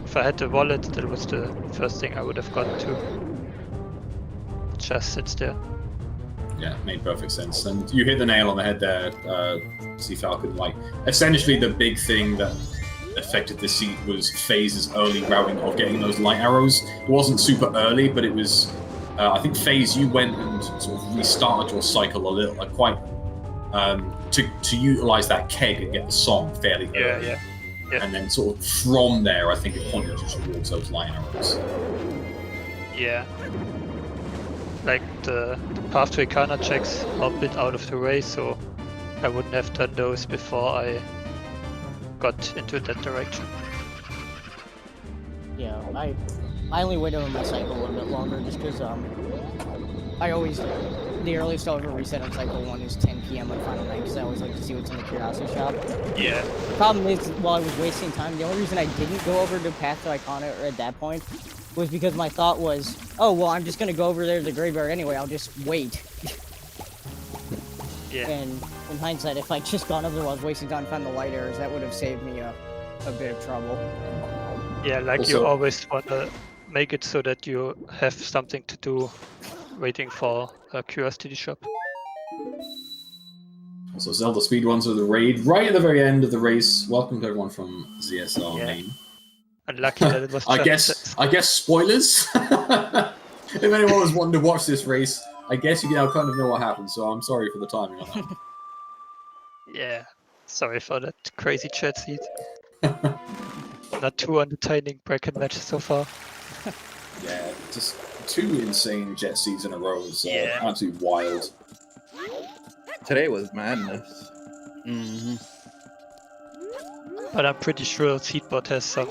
If I had the wallet, that was the first thing I would have gotten to. It just sits there. Yeah, made perfect sense. And you hit the nail on the head there, CFalcon. Like, essentially the big thing that affected the seat was Phaaze's early routing of getting those light arrows. It wasn't super early, but it was... I think Phaaze, you went and sort of restarted your cycle a little, quite... to utilize that keg and get the song fairly early. Yeah. And then sort of from there, I think it pointed you towards those light arrows. Yeah. Like the path to Ikana checks are a bit out of the way, so I wouldn't have done those before I got into that direction. Yeah, I only waited on my cycle a little bit longer just because I always the earliest I'll ever reset on cycle 1 is 10 p.m. on final night because I always like to see what's in the curiosity shop. Yeah. The problem is, while I was wasting time, the only reason I didn't go over to Path to Icona at that point was because my thought was, oh well, I'm just gonna go over there to the graveyard anyway. I'll just wait. Yeah. And in hindsight, if I just gone over there while I was wasting time to find the light arrows, that would have saved me a bit of trouble. Yeah, like Also- you always wanna make it so that you have something to do waiting for a curiosity shop. So ZeldaSpeedRuns of the raid, right at the very end of the race. Welcome to everyone from ZSL Yeah. main. Unlucky that it was I just guess spoilers. If anyone was wanting to watch this race, I guess you now kind of know what happened. So I'm sorry for the timing on that. Yeah. Sorry for that crazy chat seat. Not too entertaining bracket matches so far. Yeah, just 2 insane jet seeds in a row is Yeah. absolutely wild. Today was madness. Mm-hmm. But I'm pretty sure Seedbot has some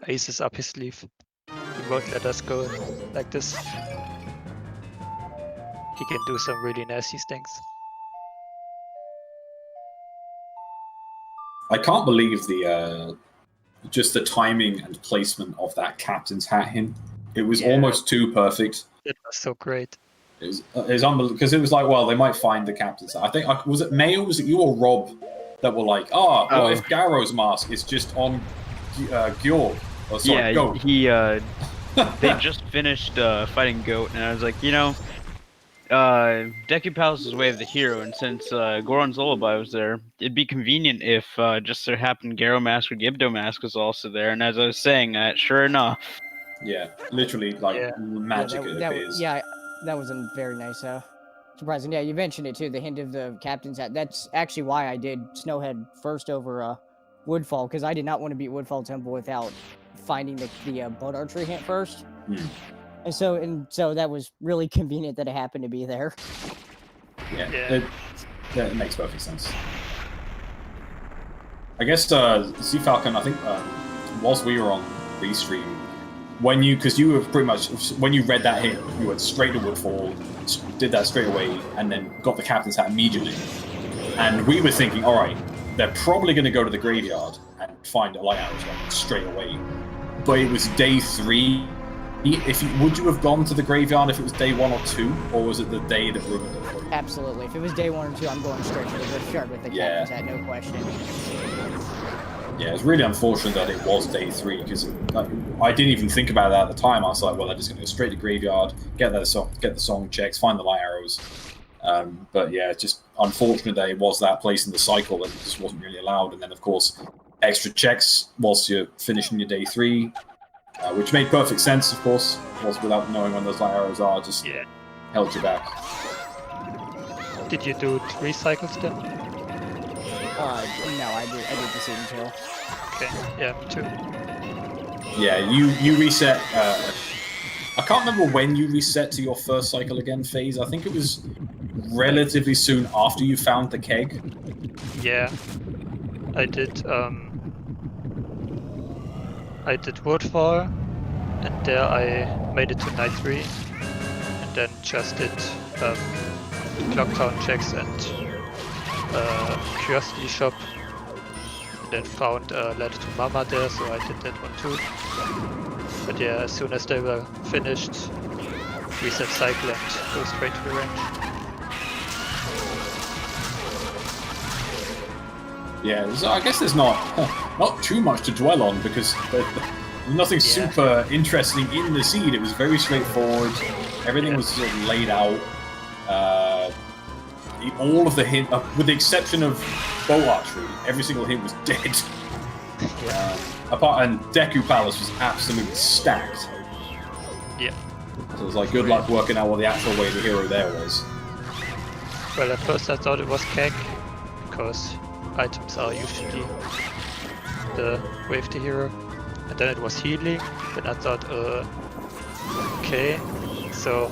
aces up his sleeve. He won't let us go like this. He can do some really nasty things. I can't believe the just the timing and placement of that captain's hat hint. It was Yeah. almost too perfect. It was so great. It was unbelievable because it was like, well, they might find the captain's hat. I think was it May or was it you or Rob that were like, what if Garrow's mask is just on Gjorg? Or sorry, Goat. he they just finished fighting Goat, and I was like, you know, Deku Palace's way of the hero, and since Goron's Lullaby was there, it'd be convenient if just so happened Garrow Mask or Gibdo Mask was also there, and as I was saying, sure enough. Yeah, literally like Yeah. magic it appears. That was a very nice surprising. Yeah, you mentioned it too, the hint of the captain's hat. That's actually why I did Snowhead first over Woodfall, because I did not want to beat Woodfall Temple without finding the boat archery hint first. And so that was really convenient that it happened to be there. Yeah. It makes perfect sense. I guess CFalcon, I think whilst we were on restream, because you were pretty much, when you read that hint, you went straight to Woodfall, did that straight away, and then got the captain's hat immediately. And we were thinking, all right, they're probably going to go to the graveyard and find a light arrows straight away. But it was day 3. Would you have gone to the graveyard if it was day 1 or 2, or was it the day that ruined it for you? Absolutely. If it was day 1 or 2, I'm going straight to the graveyard with the captain's hat, no question. Yeah, it's really unfortunate that it was day 3 because I didn't even think about that at the time. I was like, well, they're just going to go straight to graveyard, get the song checks, find the light arrows. But yeah, it's just unfortunate that it was that place in the cycle that it just wasn't really allowed. And then, of course, extra checks whilst you're finishing your day 3, which made perfect sense, of course, whilst without knowing when those light arrows are, just held you back. Did you do 3 cycles then? No, I did the same kill. Okay, yeah, me too. Yeah, you reset. I can't remember when you reset to your first cycle again, Phaaze. I think it was relatively soon after you found the keg. Yeah, I did Woodfall, and there I made it to night 3, and then just did clock town checks and curiosity shop, and then found a letter to Mama there, so I did that one too. But yeah, as soon as they were finished, reset cycle and go straight to the range. Yeah, so I guess there's not too much to dwell on because there's nothing super interesting in the seed. It was very straightforward. Everything was sort of laid out. All of the hint, with the exception of bow archery, every single hint was dead. And Deku Palace was absolutely stacked. Yeah. So it was like good luck working out what the actual way the hero there was. Well, at first I thought it was keg, because items are usually the wave the hero, and then it was healing. Then I thought, okay, so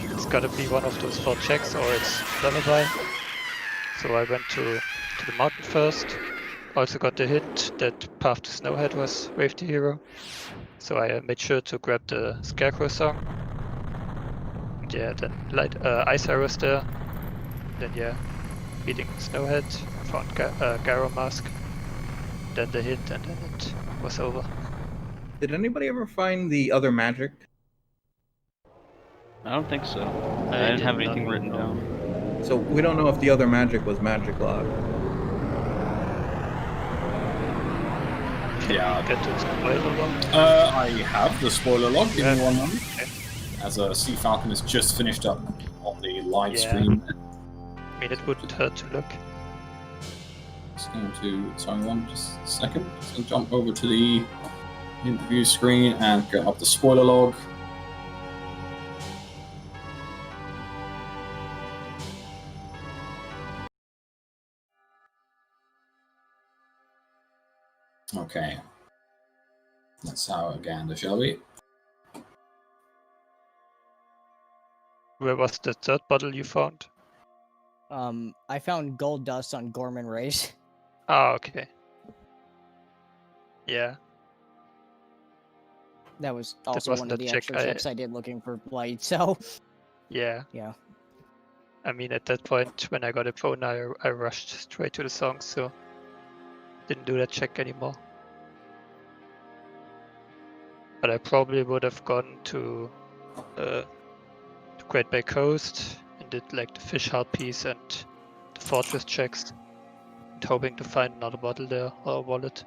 it's gotta be one of those 4 checks or it's lullaby. So I went to the mountain first. Also got the hint that Path to Snowhead was wave the hero, so I made sure to grab the Scarecrow song. Yeah, then Ice Arrows there. Then yeah, beating Snowhead. Found Garo Mask, then the hint, and then it was over. Did anybody ever find the other magic? I don't think so. I didn't have anything written down. So we don't know if the other magic was magic log. Yeah, get to the spoiler log. I have the spoiler log. Give me 1 moment. Okay. As CFalcon has just finished up on the live Yeah. stream. I mean, it wouldn't hurt to look. Just going to, just a second. Just going to jump over to the interview screen and get up the spoiler log. Okay. Let's have a gander, shall we? Where was the 3rd bottle you found? I found gold dust on Gorman Race. Ah, okay. Yeah. That was also wasn't one of a the check extra checks I did looking for light, so... Yeah. Yeah. I mean, at that point, when I got a phone, I rushed straight to the song, so didn't do that check anymore. But I probably would have gone to Great Bay Coast and did like the fish heart piece and the fortress checks, and hoping to find another bottle there or a wallet.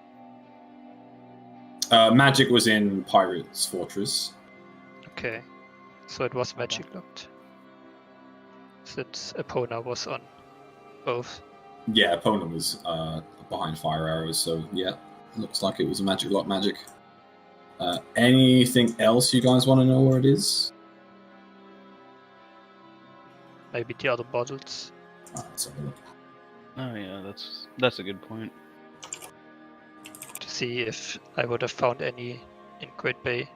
Magic was in Pirate's Fortress. Okay, so it was magic locked. Since Epona was on both. Yeah, Epona was behind fire arrows, so yeah, looks like it was a magic lock magic. Anything else you guys want to know where it is? Maybe the other bottles. Let's have a look. Oh yeah, that's a good point. To see if I would have found any in Great Bay.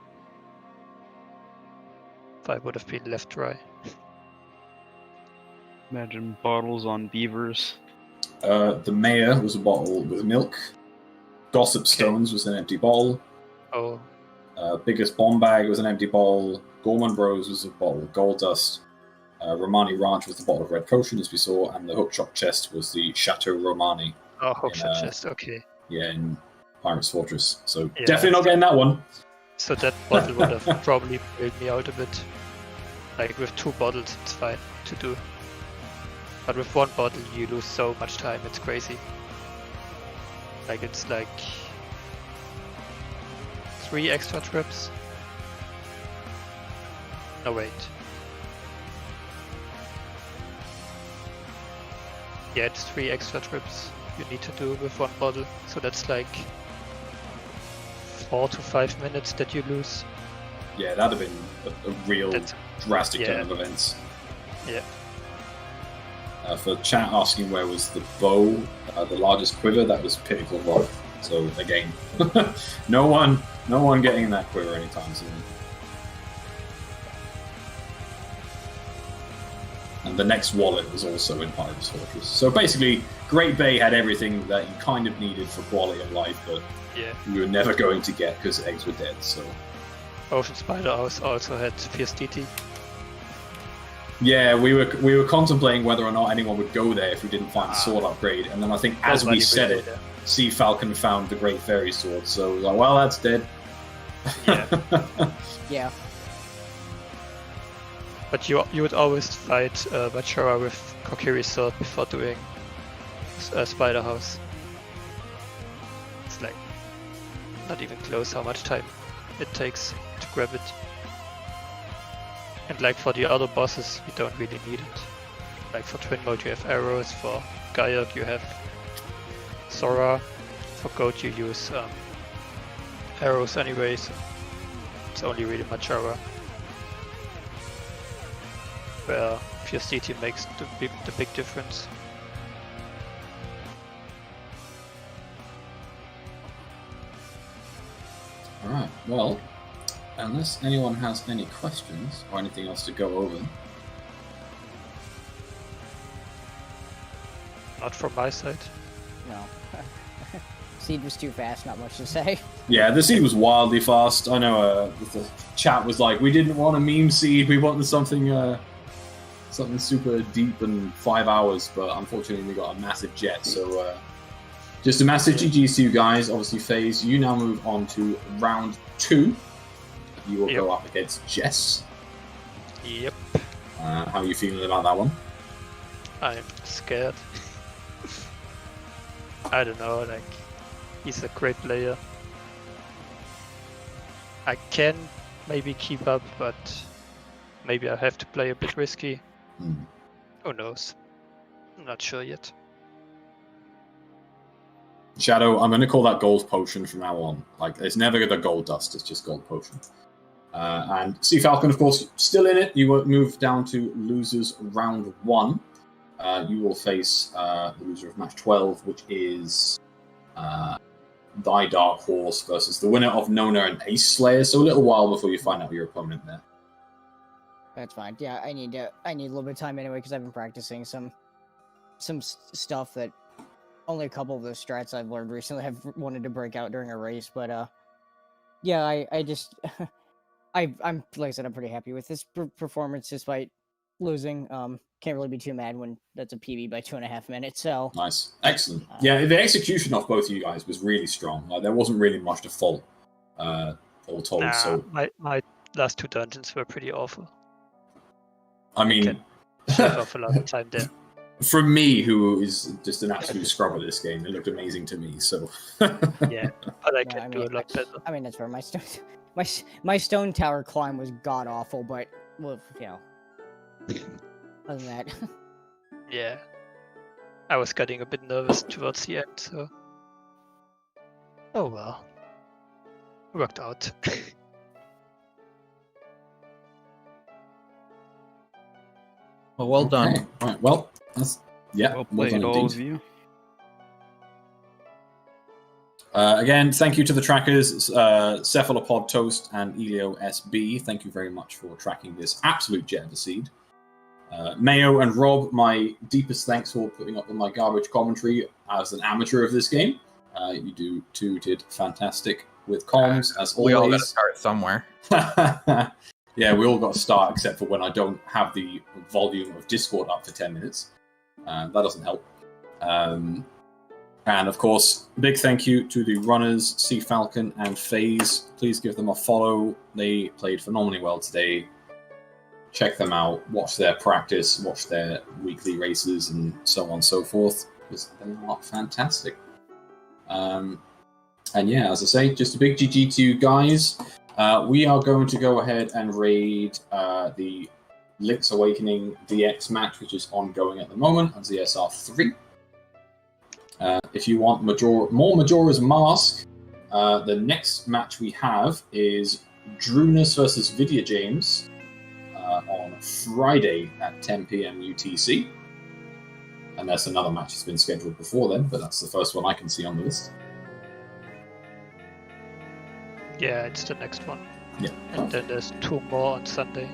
If I would have been left dry. Imagine bottles on beavers. The Mayor was a bottle with milk. Gossip Stones was an empty bottle. Oh, Biggest Bomb Bag was an empty bottle. Gorman Bros was a bottle of gold dust. Romani Ranch was the bottle of red potion, as we saw, and the Hookshot Chest was the Chateau Romani. oh, Hookshot Chest, okay. Yeah, in Pirate's Fortress. So Yeah. definitely not getting that one. So that bottle would have probably bailed me out a bit. Like with 2 bottles, it's fine to do. But with 1 bottle, you lose so much time, it's crazy. Like it's like 3 extra trips. No, wait. Yeah, it's 3 extra trips you need to do with 1 bottle. So that's like 4 to 5 minutes that you lose. Yeah, that'd have been a real That's- drastic yeah. turn of events. Yeah. For chat asking where was the bow, the largest quiver, that was Pinnacle Rock. So again, no one getting that quiver anytime soon. And the next wallet was also in Pirate's Fortress. So basically, Great Bay had everything that you kind of needed for quality of life, but you were never going to get because eggs were dead. So Ocean Spider House also had Fierce DT. yeah, we were contemplating whether or not anyone would go there if we didn't find the sword upgrade, and then I think as we said it, CFalcon found the Great Fairy Sword. So we was like, well, that's dead. Yeah. Yeah. But you would always fight Bachora with Kokiri's sword before doing Spider House. It's like not even close how much time it takes to grab it. And like for the other bosses, you don't really need it. Like for Twin Mode you have arrows, for Gaiok you have Sora, for Goat you use arrows anyway, so it's only really Machara. Where Fierce DT makes the big difference. Alright, well, unless anyone has any questions or anything else to go over. Not from my side. No. Seed was too fast, not much to say. Yeah, the seed was wildly fast. I know the chat was like, we didn't want a meme seed, we wanted something something super deep and 5 hours, but unfortunately we got a massive jet, so just a massive GG's to you guys. Obviously, Phaaze, you now move on to round 2. You will go up against Jess. Yep. How are you feeling about that one? I'm scared. I don't know, like, he's a great player. I can maybe keep up, but maybe I have to play a bit risky. Who knows? I'm not sure yet. Shadow, I'm going to call that gold potion from now on. Like, it's never the gold dust, it's just gold potion. And CFalcon, of course, still in it. You will move down to losers round 1. You will face the loser of match 12, which is Thy Dark Horse versus the winner of Nona and Ace Slayer. So a little while before you find out your opponent there. That's fine. Yeah, I need a little bit of time anyway because I've been practicing some stuff that only a couple of those strats I've learned recently have wanted to break out during a race. But yeah, I just I'm like I said, I'm pretty happy with this performance despite losing. Can't really be too mad when that's a PB by 2.5 minutes. So nice, excellent. Yeah, the execution of both of you guys was really strong. Like there wasn't really much to fault, all told. Nah, so my last 2 dungeons were pretty awful. I mean, shave off a lot of time there. From me, who is just an absolute scrub at this game, it looked amazing to me. So yeah, but I can do a lot better. I mean, that's fair. My stone tower climb was god awful, but well, you know, other than that, yeah, I was getting a bit nervous towards the end. So, oh well, worked out. Well done. All right, well, that's Well played, done all indeed. of you. Again, thank you to the trackers, Cephalopod Toast and Elio SB. Thank you very much for tracking this absolute jet of a seed. Mayo and Rob, my deepest thanks for putting up with my garbage commentary as an amateur of this game. You did fantastic with comms, as always. We all got to start somewhere. Yeah, we all got to start, except for when I don't have the volume of Discord up for 10 minutes. That doesn't help. And of course, big thank you to the runners, CFalcon and Phaaze. Please give them a follow. They played phenomenally well today. Check them out, watch their practice, watch their weekly races, and so on and so forth, because they are fantastic. And yeah, as I say, just a big GG to you guys. We are going to go ahead and raid the Link's Awakening DX match, which is ongoing at the moment on ZSR 3. If you want more Majora's Mask, the next match we have is Drunus versus Vidya James on Friday at 10 p.m. UTC. unless another match has been scheduled before then, but that's the first one I can see on the list. Yeah, it's the next one. Yeah. And then there's 2 more on Sunday.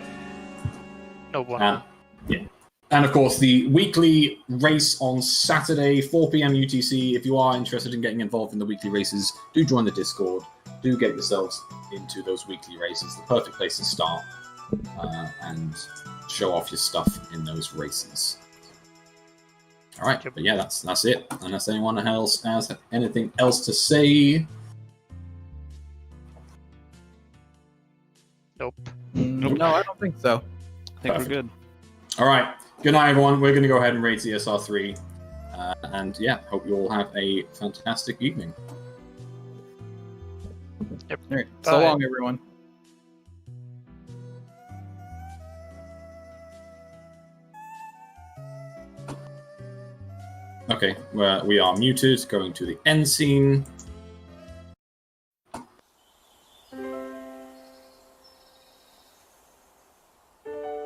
No, 1 And, more. yeah. And of course, the weekly race on Saturday, 4 p.m. UTC. If you are interested in getting involved in the weekly races, do join the Discord. Do get yourselves into those weekly races. The perfect place to start and show off your stuff in those races. All right, but yeah, that's it. Unless anyone else has anything else to say. Nope. No, I don't think so. I think Perfect. we're good. All right. Good night, everyone. We're going to go ahead and rate ZSR3. And yeah, hope you all have a fantastic evening. Yep. All right. So Bye. long, everyone. Okay, we are muted. Going to the end scene.